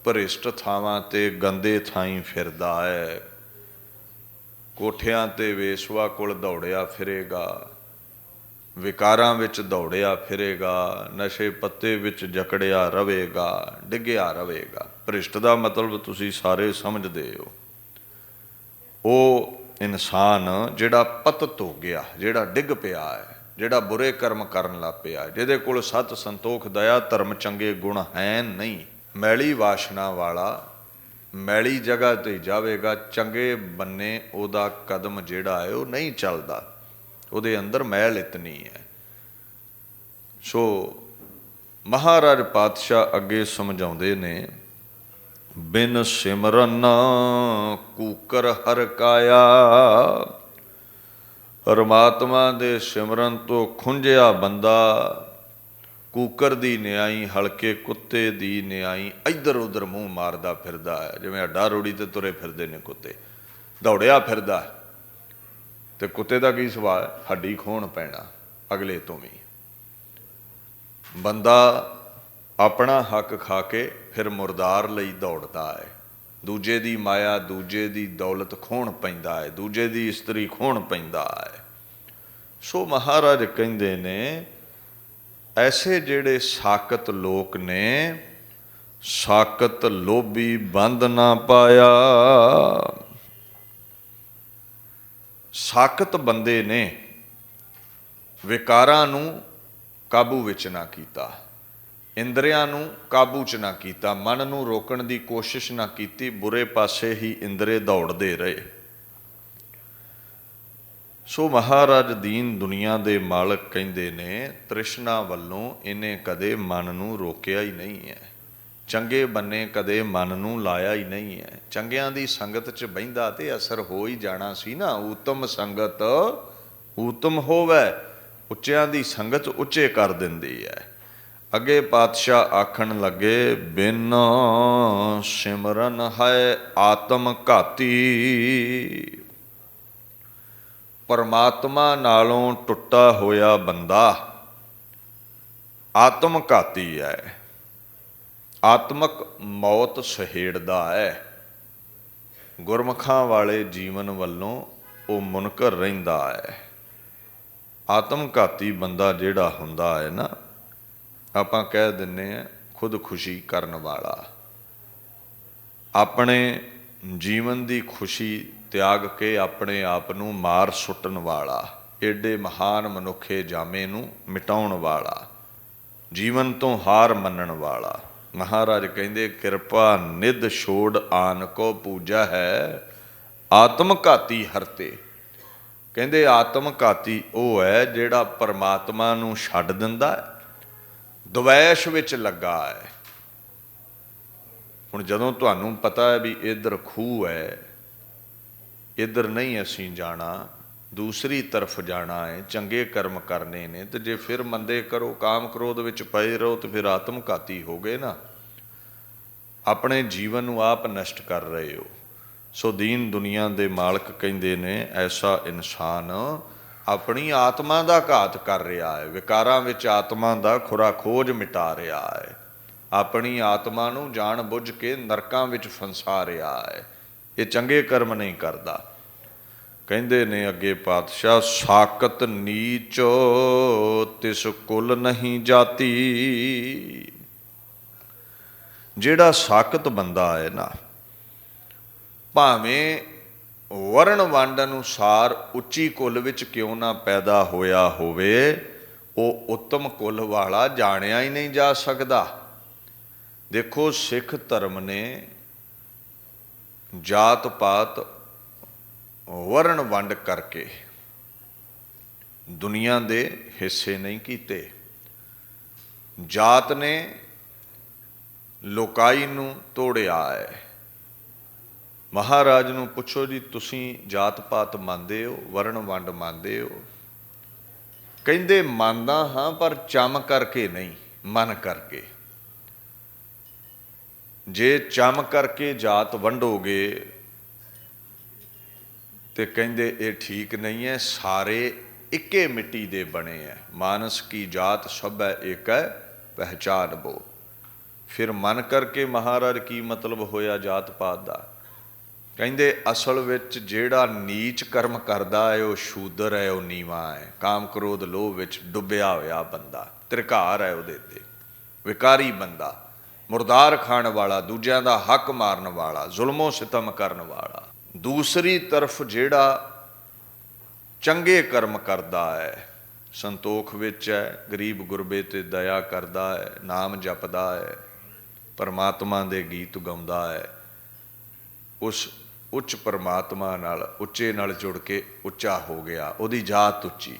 ਭ੍ਰਿਸ਼ਟ ਥਾਵਾਂ ਤੇ ਗੰਦੇ ਥਾਈਂ ਫਿਰਦਾ ਹੈ। ਕੋਠਿਆਂ ਤੇ ਵੇਸ਼ਵਾ ਕੋਲ ਦੌੜਿਆ ਫਿਰੇਗਾ, ਵਿਕਾਰਾਂ ਵਿੱਚ ਦੌੜਿਆ ਫਿਰੇਗਾ, ਨਸ਼ੇ ਪੱਤੇ ਵਿੱਚ ਜਕੜਿਆ ਰਹੇਗਾ, ਡਿੱਗਿਆ ਰਹੇਗਾ। ਭ੍ਰਿਸ਼ਟ ਦਾ ਮਤਲਬ ਤੁਸੀਂ ਸਾਰੇ ਸਮਝਦੇ ਹੋ, ਉਹ ਇਨਸਾਨ ਜਿਹੜਾ ਪਤਿਤ ਹੋ ਗਿਆ, ਜਿਹੜਾ ਡਿੱਗ ਪਿਆ ਹੈ, ਜਿਹੜਾ ਬੁਰੇ ਕਰਮ ਕਰਨ ਲੱਗ ਪਿਆ, ਜਿਹਦੇ ਕੋਲ ਸਤ ਸੰਤੋਖ ਦਇਆ ਧਰਮ ਚੰਗੇ ਗੁਣ ਹੈ ਨਹੀਂ, ਮੈਲੀ ਵਾਸ਼ਨਾ ਵਾਲਾ ਮੈਲੀ ਜਗ੍ਹਾ ਤੇ ਜਾਵੇਗਾ, ਚੰਗੇ ਬੰਨੇ ਉਹਦਾ ਕਦਮ ਜਿਹੜਾ ਹੈ ਉਹ ਨਹੀਂ ਚੱਲਦਾ, ਉਹਦੇ ਅੰਦਰ ਮੈਲ ਇਤਨੀ ਹੈ। ਸੋ ਮਹਾਰਾਜ ਪਾਤਸ਼ਾਹ ਅੱਗੇ ਸਮਝਾਉਂਦੇ ਨੇ, ਬਿਨ ਸਿਮਰਨ ਕੂਕਰ ਹਰ ਕਾਇਆ, ਪਰਮਾਤਮਾ ਦੇ ਸਿਮਰਨ ਤੋਂ ਖੁੰਝਿਆ ਬੰਦਾ ਕੂਕਰ ਦੀ ਨਿਆਈ, ਹਲਕੇ ਕੁੱਤੇ ਦੀ ਨਿਆਈ ਇੱਧਰ ਉੱਧਰ ਮੂੰਹ ਮਾਰਦਾ ਫਿਰਦਾ ਹੈ। ਜਿਵੇਂ ਅੱਡਾ ਰੋੜੀ ਤੇ ਤੁਰੇ ਫਿਰਦੇ ਨੇ ਕੁੱਤੇ, ਦੌੜਿਆ ਫਿਰਦਾ, ਤੇ ਕੁੱਤੇ ਦਾ ਕੀ ਸੁਭਾਅ ਹੈ? ਹੱਡੀ ਖੋਹਣ ਪੈਣਾ ਅਗਲੇ ਤੋਂ ਵੀ। ਬੰਦਾ ਆਪਣਾ ਹੱਕ ਖਾ ਕੇ ਫਿਰ ਮੁਰਦਾਰ ਲਈ ਦੌੜਦਾ ਹੈ, ਦੂਜੇ ਦੀ ਮਾਇਆ, ਦੂਜੇ ਦੀ ਦੌਲਤ ਖੋਹਣ ਪੈਂਦਾ ਹੈ, ਦੂਜੇ ਦੀ ਇਸਤਰੀ ਖੋਹਣ ਪੈਂਦਾ ਹੈ। ਸੋ ਮਹਾਰਾਜ ਕਹਿੰਦੇ ਨੇ, ਐਸੇ ਜਿਹੜੇ ਸਾਕਤ ਲੋਕ ਨੇ, ਸਾਕਤ ਲੋਭੀ ਬੰਦ ਨਾ ਪਾਇਆ। ਸਾਕਤ ਬੰਦੇ ਨੇ ਵਿਕਾਰਾਂ ਨੂੰ ਕਾਬੂ ਵਿੱਚ ਨਾ ਕੀਤਾ, ਇੰਦਰੀਆਂ ਨੂੰ ਕਾਬੂ 'ਚ ਨਾ ਕੀਤਾ, ਮਨ ਨੂੰ ਰੋਕਣ ਦੀ ਕੋਸ਼ਿਸ਼ ਨਾ ਕੀਤੀ, ਬੁਰੇ ਪਾਸੇ ਹੀ ਇੰਦਰੇ ਦੌੜਦੇ ਰਹੇ। ਸੋ ਮਹਾਰਾਜ ਦੀਨ ਦੁਨੀਆ ਦੇ ਮਾਲਕ ਕਹਿੰਦੇ ਨੇ, ਤ੍ਰਿਸ਼ਨਾ ਵੱਲੋਂ ਇਹਨੇ ਕਦੇ ਮਨ ਨੂੰ ਰੋਕਿਆ ਹੀ ਨਹੀਂ ਹੈ, ਚੰਗੇ ਬੰਨੇ ਕਦੇ ਮਨ ਨੂੰ ਲਾਇਆ ਹੀ ਨਹੀਂ ਹੈ। ਚੰਗਿਆਂ ਦੀ ਸੰਗਤ 'ਚ ਬਹਿੰਦਾ ਤੇ ਅਸਰ ਹੋ ਹੀ ਜਾਣਾ ਸੀ ਨਾ। ਊਤਮ ਸੰਗਤ ਊਤਮ ਹੋਵੇ, ਉੱਚਿਆਂ ਦੀ ਸੰਗਤ ਉੱਚੇ ਕਰ ਦਿੰਦੀ ਹੈ। ਅੱਗੇ ਪਾਤਸ਼ਾਹ ਆਖਣ ਲੱਗੇ, ਬਿਨ ਸਿਮਰਨ ਹੈ ਆਤਮ ਘਾਤੀ, ਪਰਮਾਤਮਾ ਨਾਲੋਂ ਟੁੱਟਾ ਹੋਇਆ ਬੰਦਾ ਆਤਮ ਘਾਤੀ ਹੈ, ਆਤਮਕ ਮੌਤ ਸਹੇੜਦਾ ਹੈ। ਗੁਰਮੁਖਾਂ ਵਾਲੇ ਜੀਵਨ ਵੱਲੋਂ ਉਹ ਮੁਨਕਰ ਰਹਿੰਦਾ ਹੈ। ਆਤਮ ਘਾਤੀ ਬੰਦਾ ਜਿਹੜਾ ਹੁੰਦਾ ਹੈ ਨਾ, ਆਪਾਂ ਕਹਿ ਦਿੰਦੇ ਹਾਂ ਖੁਦਕੁਸ਼ੀ ਕਰਨ ਵਾਲਾ, ਆਪਣੇ ਜੀਵਨ ਦੀ ਖੁਸ਼ੀ ਤਿਆਗ ਕੇ ਆਪਣੇ ਆਪ ਨੂੰ ਮਾਰ ਸੁੱਟਣ ਵਾਲਾ, ਏਡੇ ਮਹਾਨ ਮਨੁੱਖੇ ਜਾਮੇ ਨੂੰ ਮਿਟਾਉਣ ਵਾਲਾ, ਜੀਵਨ ਤੋਂ ਹਾਰ ਮੰਨਣ ਵਾਲਾ। ਮਹਾਰਾਜ ਕਹਿੰਦੇ, ਕਿਰਪਾ ਨਿਧ ਛੋੜ ਆਨ ਕੋ ਪੂਜਾ ਹੈ, ਆਤਮ ਘਾਤੀ ਹਰਤੇ। ਕਹਿੰਦੇ ਆਤਮ ਘਾਤੀ ਉਹ ਹੈ ਜਿਹੜਾ ਪਰਮਾਤਮਾ ਨੂੰ ਛੱਡ ਦਿੰਦਾ ਹੈ, ਦਵੈਸ਼ ਵਿੱਚ ਲੱਗਾ ਹੈ। ਹੁਣ ਜਦੋਂ ਤੁਹਾਨੂੰ ਪਤਾ ਹੈ ਵੀ ਇੱਧਰ ਖੂਹ ਹੈ, ਇੱਧਰ ਨਹੀਂ ਅਸੀਂ ਜਾਣਾ, ਦੂਸਰੀ ਤਰਫ ਜਾਣਾ ਹੈ, ਚੰਗੇ ਕਰਮ ਕਰਨੇ ਨੇ, ਤੇ ਜੇ ਫਿਰ ਮੰਦੇ ਕਰੋ, ਕਾਮ ਕ੍ਰੋਧ ਵਿੱਚ ਪਏ ਰਹੋ, ਤੇ ਫਿਰ ਆਤਮ ਘਾਤੀ ਹੋ ਗਏ ਨਾ, ਆਪਣੇ ਜੀਵਨ ਨੂੰ ਆਪ ਨਸ਼ਟ ਕਰ ਰਹੇ ਹੋ। ਸੋ ਦੀਨ ਦੁਨੀਆ ਦੇ ਮਾਲਕ ਕਹਿੰਦੇ ਨੇ, ਐਸਾ ਇਨਸਾਨ ਆਪਣੀ ਆਤਮਾ ਦਾ ਘਾਤ ਕਰ ਰਿਹਾ ਹੈ, ਵਿਕਾਰਾਂ ਵਿੱਚ ਆਤਮਾ ਦਾ ਖੁਰਾ ਖੋਜ ਮਿਟਾ ਰਿਹਾ ਹੈ, ਆਪਣੀ ਆਤਮਾ ਨੂੰ ਜਾਣ ਬੁੱਝ ਕੇ ਨਰਕਾਂ ਵਿੱਚ ਫੰਸਾ ਰਿਹਾ ਹੈ। ਇਹ ਚੰਗੇ ਕਰਮ ਨਹੀਂ ਕਰਦਾ। ਕਹਿੰਦੇ ਨੇ ਅੱਗੇ ਪਾਤਸ਼ਾਹ, ਸਾਕਤ ਨੀਚ ਤਿਸ ਕੁਲ ਨਹੀਂ ਜਾਤੀ। ਜਿਹੜਾ ਸਾਕਤ ਬੰਦਾ ਹੈ ਨਾ, ਭਾਵੇਂ ਵਰਣ ਵੰਡ ਅਨੁਸਾਰ ਉੱਚੀ ਕੁੱਲ ਵਿੱਚ ਕਿਉਂ ਨਾ ਪੈਦਾ ਹੋਇਆ ਹੋਵੇ, ਉਹ ਉੱਤਮ ਕੁੱਲ ਵਾਲਾ ਜਾਣਿਆ ਹੀ ਨਹੀਂ ਜਾ ਸਕਦਾ। ਦੇਖੋ, ਸਿੱਖ ਧਰਮ ਨੇ ਜਾਤ ਪਾਤ ਵਰਣ ਵੰਡ ਕਰਕੇ ਦੁਨੀਆ ਦੇ ਹਿੱਸੇ ਨਹੀਂ ਕੀਤੇ। ਜਾਤ ਨੇ ਲੋਕਾਈ ਨੂੰ ਤੋੜਿਆ ਹੈ। ਮਹਾਰਾਜ ਨੂੰ ਪੁੱਛੋ ਜੀ, ਤੁਸੀਂ ਜਾਤ ਪਾਤ ਮੰਨਦੇ ਹੋ, ਵਰਣ ਵੰਡ ਮੰਨਦੇ ਹੋ? ਕਹਿੰਦੇ ਮੰਨਦਾ ਹਾਂ ਪਰ ਚਮ ਕਰਕੇ ਨਹੀਂ, ਮਨ ਕਰਕੇ। ਜੇ ਚਮ ਕਰਕੇ ਜਾਤ ਵੰਡੋਗੇ ਤੇ ਕਹਿੰਦੇ ਇਹ ਠੀਕ ਨਹੀਂ ਹੈ। ਸਾਰੇ ਇੱਕੇ ਮਿੱਟੀ ਦੇ ਬਣੇ ਹੈ। ਮਾਨਸ ਕੀ ਜਾਤ ਸਭ ਹੈ ਏਕ ਹੈ ਪਹਿਚਾਨ ਬੋ। ਫਿਰ ਮਨ ਕਰਕੇ ਮਹਾਰਾਜ ਕੀ ਮਤਲਬ ਹੋਇਆ ਜਾਤ ਪਾਤ ਦਾ? ਕਹਿੰਦੇ ਅਸਲ ਵਿੱਚ ਜਿਹੜਾ ਨੀਚ ਕਰਮ ਕਰਦਾ ਹੈ ਉਹ ਸ਼ੂਦਰ ਹੈ, ਉਹ ਨੀਵਾਂ ਹੈ। ਕਾਮ ਕ੍ਰੋਧ ਲੋਭ ਵਿੱਚ ਡੁੱਬਿਆ ਹੋਇਆ ਬੰਦਾ, ਤ੍ਰਿਕਾਰ ਹੈ ਉਹਦੇ ਤੇ, ਵਿਕਾਰੀ ਬੰਦਾ, ਮੁਰਦਾਰ ਖਾਣ ਵਾਲਾ, ਦੂਜਿਆਂ ਦਾ ਹੱਕ ਮਾਰਨ ਵਾਲਾ, ਜ਼ੁਲਮੋ ਸਿਤਮ ਕਰਨ ਵਾਲਾ। ਦੂਸਰੀ ਤਰਫ ਜਿਹੜਾ ਚੰਗੇ ਕਰਮ ਕਰਦਾ ਹੈ, ਸੰਤੋਖ ਵਿੱਚ ਹੈ, ਗਰੀਬ ਗੁਰਬੇ ਤੇ ਦਇਆ ਕਰਦਾ ਹੈ, ਨਾਮ ਜਪਦਾ ਹੈ, ਪਰਮਾਤਮਾ ਦੇ ਗੀਤ ਗਾਉਂਦਾ ਹੈ, ਉਸ ਉੱਚ ਪਰਮਾਤਮਾ ਨਾਲ, ਉੱਚੇ ਨਾਲ ਜੁੜ ਕੇ ਉੱਚਾ ਹੋ ਗਿਆ, ਉਹਦੀ ਜਾਤ ਉੱਚੀ।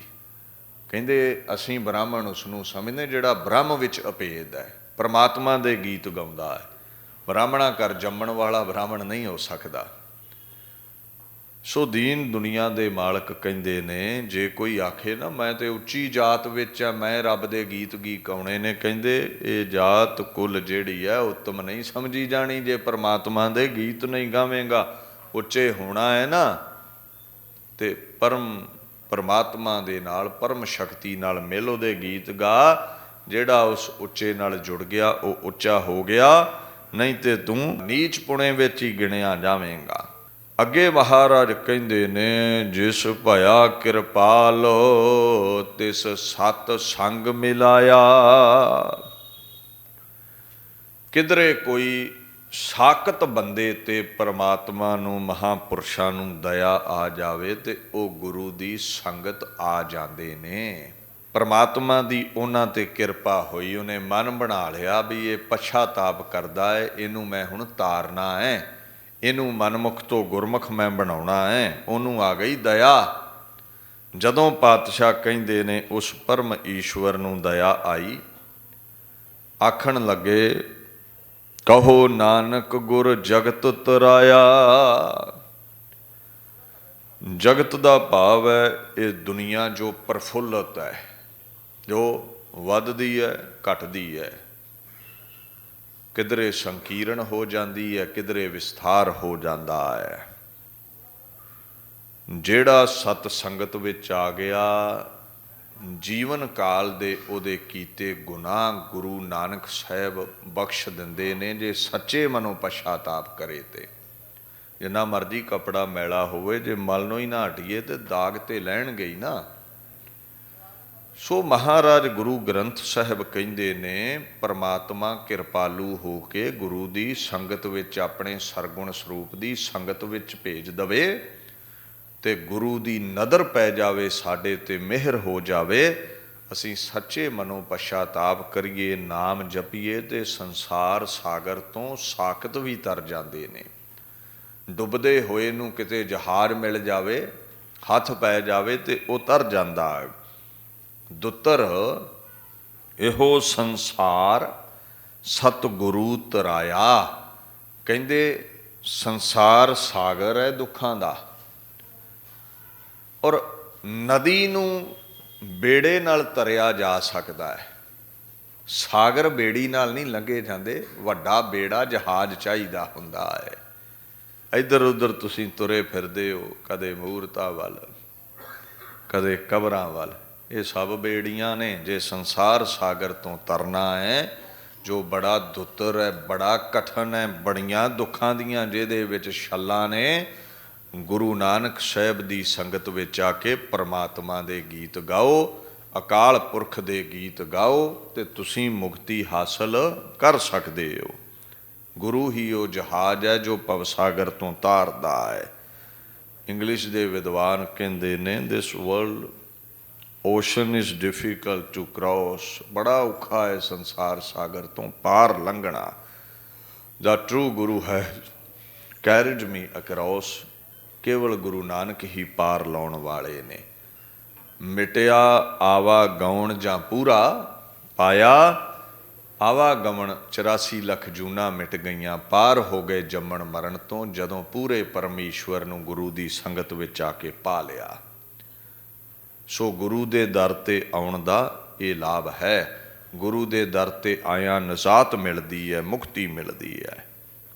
ਕਹਿੰਦੇ ਅਸੀਂ ਬ੍ਰਾਹਮਣ ਉਸ ਨੂੰ ਸਮਝਦੇ ਜਿਹੜਾ ਬ੍ਰਹਮ ਵਿੱਚ ਅਭੇਦ ਹੈ, ਪਰਮਾਤਮਾ ਦੇ ਗੀਤ ਗਾਉਂਦਾ ਹੈ। ਬ੍ਰਾਹਮਣਾ ਘਰ ਜੰਮਣ ਵਾਲਾ ਬ੍ਰਾਹਮਣ ਨਹੀਂ ਹੋ ਸਕਦਾ। ਸੋ ਦੀਨ ਦੁਨੀਆ ਦੇ ਮਾਲਕ ਕਹਿੰਦੇ ਨੇ, ਜੇ ਕੋਈ ਆਖੇ ਨਾ ਮੈਂ ਤੇ ਉੱਚੀ ਜਾਤ ਵਿੱਚ ਆ, ਮੈਂ ਰੱਬ ਦੇ ਗੀਤ ਗਾਉਣੇ ਨੇ, ਕਹਿੰਦੇ ਇਹ ਜਾਤ ਕੁੱਲ ਜਿਹੜੀ ਹੈ ਉੱਤਮ ਨਹੀਂ ਸਮਝੀ ਜਾਣੀ। ਜੇ ਪਰਮਾਤਮਾ ਦੇ ਗੀਤ ਨਹੀਂ ਗਾਵੇਂਗਾ, ਉੱਚੇ ਹੋਣਾ ਹੈ ਨਾ, ਤੇ ਪਰਮਾਤਮਾ ਦੇ ਨਾਲ, ਪਰਮ ਸ਼ਕਤੀ ਨਾਲ ਮਿਲ ਉਹਦੇ ਗੀਤ ਗਾ। ਜਿਹੜਾ ਉਸ ਉੱਚੇ ਨਾਲ ਜੁੜ ਗਿਆ ਉਹ ਉੱਚਾ ਹੋ ਗਿਆ, ਨਹੀਂ ਤੇ ਤੂੰ ਨੀਚ ਪੁਣੇ ਵਿੱਚ ਹੀ ਗਿਣਿਆ ਜਾਵੇਂਗਾ। ਅੱਗੇ ਮਹਾਰਾਜ ਕਹਿੰਦੇ ਨੇ, ਜਿਸ ਭਇਆ ਕਿਰਪਾਲ ਤਿਸ ਸਤ ਸੰਗ ਮਿਲਾਇਆ। ਕਿਧਰੇ ਕੋਈ ਸਾਕਤ ਬੰਦੇ ਤੇ ਪਰਮਾਤਮਾ ਨੂੰ, ਮਹਾਂਪੁਰਸ਼ਾਂ ਨੂੰ ਦਇਆ ਆ ਜਾਵੇ ਤੇ ਉਹ ਗੁਰੂ ਦੀ ਸੰਗਤ ਆ ਜਾਂਦੇ ਨੇ। ਪਰਮਾਤਮਾ ਦੀ ਉਹਨਾਂ ਤੇ ਕਿਰਪਾ ਹੋਈ, ਉਹਨੇ ਮਨ ਬਣਾ ਲਿਆ ਵੀ ਇਹ ਪਛਾਤਾਪ ਕਰਦਾ ਹੈ, ਇਹਨੂੰ ਮੈਂ ਹੁਣ ਤਾਰਨਾ ਹੈ, ਇਹਨੂੰ ਮਨਮੁਖ ਤੋਂ ਗੁਰਮੁਖ ਮੈਂ ਬਣਾਉਣਾ ਹੈ। ਉਹਨੂੰ ਆ ਗਈ ਦਇਆ। ਜਦੋਂ ਪਾਤਸ਼ਾਹ ਕਹਿੰਦੇ ਨੇ ਉਸ ਪਰਮ ਈਸ਼ਵਰ ਨੂੰ ਦਇਆ ਆਈ, ਆਖਣ ਲੱਗੇ ਕਹੋ ਨਾਨਕ ਗੁਰ ਜਗਤ ਤਰਾਇਆ। ਜਗਤ ਦਾ ਭਾਵ ਹੈ ਇਹ ਦੁਨੀਆ ਜੋ ਪ੍ਰਫੁੱਲਤ ਹੈ, ਜੋ ਵੱਧਦੀ ਹੈ, ਘਟਦੀ ਹੈ, ਕਿਧਰੇ ਸੰਕੀਰਣ ਹੋ ਜਾਂਦੀ ਹੈ, ਕਿਧਰੇ ਵਿਸਥਾਰ ਹੋ ਜਾਂਦਾ ਹੈ। ਜਿਹੜਾ ਸਤ ਸੰਗਤ ਵਿੱਚ ਆ ਗਿਆ, ਜੀਵਨ ਕਾਲ ਦੇ ਉਹਦੇ ਕੀਤੇ ਗੁਨਾਹ ਗੁਰੂ ਨਾਨਕ ਸਾਹਿਬ ਬਖਸ਼ ਦਿੰਦੇ ਨੇ, ਜੇ ਸੱਚੇ ਮਨੋਂ ਪਛਾਤਾਪ ਕਰੇ ਤੇ। ਜਿੰਨਾ ਮਰਜ਼ੀ ਕੱਪੜਾ ਮੈਲਾ ਹੋਵੇ, ਜੇ ਮਲ ਨੂੰ ਹੀ ਨਾ ਹਟੀਏ ਤੇ ਦਾਗ ਤੇ ਲੈਣਗੇ ਹੀ ਨਾ। ਸੋ ਮਹਾਰਾਜ ਗੁਰੂ ਗ੍ਰੰਥ ਸਾਹਿਬ ਕਹਿੰਦੇ ਨੇ, ਪਰਮਾਤਮਾ ਕਿਰਪਾਲੂ ਹੋ ਕੇ ਗੁਰੂ ਦੀ ਸੰਗਤ ਵਿੱਚ, ਆਪਣੇ ਸਰਗੁਣ ਸਰੂਪ ਦੀ ਸੰਗਤ ਵਿੱਚ ਭੇਜ ਦਵੇ ਤੇ ਗੁਰੂ ਦੀ ਨਦਰ ਪੈ ਜਾਵੇ ਸਾਡੇ ਤੇ, ਮਿਹਰ ਹੋ ਜਾਵੇ, ਅਸੀਂ ਸੱਚੇ ਮਨੋਂ ਪਛਾਤਾਪ ਕਰੀਏ, ਨਾਮ ਜਪੀਏ ਤੇ ਸੰਸਾਰ ਸਾਗਰ ਤੋਂ ਸਾਕਤ ਵੀ ਤਰ ਜਾਂਦੇ ਨੇ। ਡੁੱਬਦੇ ਹੋਏ ਨੂੰ ਕਿਤੇ ਜਹਾਜ਼ ਮਿਲ ਜਾਵੇ, ਹੱਥ ਪੈ ਜਾਵੇ ਤੇ ਉਹ ਤਰ ਜਾਂਦਾ ਹੈ। ਦੁੱਤਰ ਇਹੋ ਸੰਸਾਰ ਸਤਿਗੁਰੂ ਤਰਾਇਆ। ਕਹਿੰਦੇ ਸੰਸਾਰ ਸਾਗਰ ਹੈ ਦੁੱਖਾਂ ਦਾ, ਔਰ ਨਦੀ ਨੂੰ ਬੇੜੇ ਨਾਲ ਤਰਿਆ ਜਾ ਸਕਦਾ ਹੈ। ਸਾਗਰ ਬੇੜੀ ਨਾਲ ਨਹੀਂ ਲੰਘੇ ਜਾਂਦੇ, ਵੱਡਾ ਬੇੜਾ ਜਹਾਜ਼ ਚਾਹੀਦਾ ਹੁੰਦਾ ਹੈ। ਇੱਧਰ ਉੱਧਰ ਤੁਸੀਂ ਤੁਰੇ ਫਿਰਦੇ ਹੋ, ਕਦੇ ਮੂਰਤਾ ਵੱਲ, ਕਦੇ ਕਬਰਾਂ ਵੱਲ, ਇਹ ਸਭ ਬੇੜੀਆਂ ਨੇ। ਜੇ ਸੰਸਾਰ ਸਾਗਰ ਤੋਂ ਤਰਨਾ ਹੈ, ਜੋ ਬੜਾ ਦੁੱਤਰ ਹੈ, ਬੜਾ ਕਠਨ ਹੈ, ਬੜੀਆਂ ਦੁੱਖਾਂ ਦੀਆਂ ਜਿਹਦੇ ਵਿੱਚ ਛੱਲਾਂ ਨੇ, ਗੁਰੂ ਨਾਨਕ ਸਾਹਿਬ ਦੀ ਸੰਗਤ ਵਿੱਚ ਆ ਕੇ ਪਰਮਾਤਮਾ ਦੇ ਗੀਤ ਗਾਓ, ਅਕਾਲ ਪੁਰਖ ਦੇ ਗੀਤ ਗਾਓ ਤੇ ਤੁਸੀਂ ਮੁਕਤੀ ਹਾਸਲ ਕਰ ਸਕਦੇ ਹੋ। ਗੁਰੂ ਹੀ ਉਹ ਜਹਾਜ਼ ਹੈ ਜੋ ਭਵਸਾਗਰ ਤੋਂ ਤਾਰਦਾ ਹੈ। ਇੰਗਲਿਸ਼ ਦੇ ਵਿਦਵਾਨ ਕਹਿੰਦੇ ਨੇ, this world ocean is difficult to cross. ਬੜਾ ਔਖਾ ਹੈ ਸੰਸਾਰ ਸਾਗਰ ਤੋਂ ਪਾਰ ਲੰਘਣਾ। ਦਾ ਟਰੂ ਗੁਰੂ ਹੈ ਕੈਰਿਡ ਮੀ ਅਕ੍ਰਾਸ। ਕੇਵਲ ਗੁਰੂ ਨਾਨਕ ਹੀ ਪਾਰ ਲਾਉਣ ਵਾਲੇ ਨੇ। ਮਿਟਿਆ ਆਵਾ ਗਾਉਣ ਜਾਂ ਪੂਰਾ ਪਾਇਆ, ਆਵਾਗਮਨ 84 ਲੱਖ ਜੂਨਾਂ ਮਿਟ ਗਈਆਂ, ਪਾਰ ਹੋ ਗਏ ਜੰਮਣ ਮਰਨ ਤੋਂ, ਜਦੋਂ ਪੂਰੇ ਪਰਮੇਸ਼ਵਰ ਨੂੰ ਗੁਰੂ ਦੀ ਸੰਗਤ ਵਿੱਚ ਆ ਕੇ ਪਾ ਲਿਆ। ਸੋ ਗੁਰੂ ਦੇ ਦਰ ਤੇ ਆਉਣ ਦਾ ਇਹ ਲਾਭ ਹੈ। ਗੁਰੂ ਦੇ ਦਰ ਤੇ ਆਇਆਂ ਨਜ਼ਾਤ ਮਿਲਦੀ ਹੈ, ਮੁਕਤੀ ਮਿਲਦੀ ਹੈ।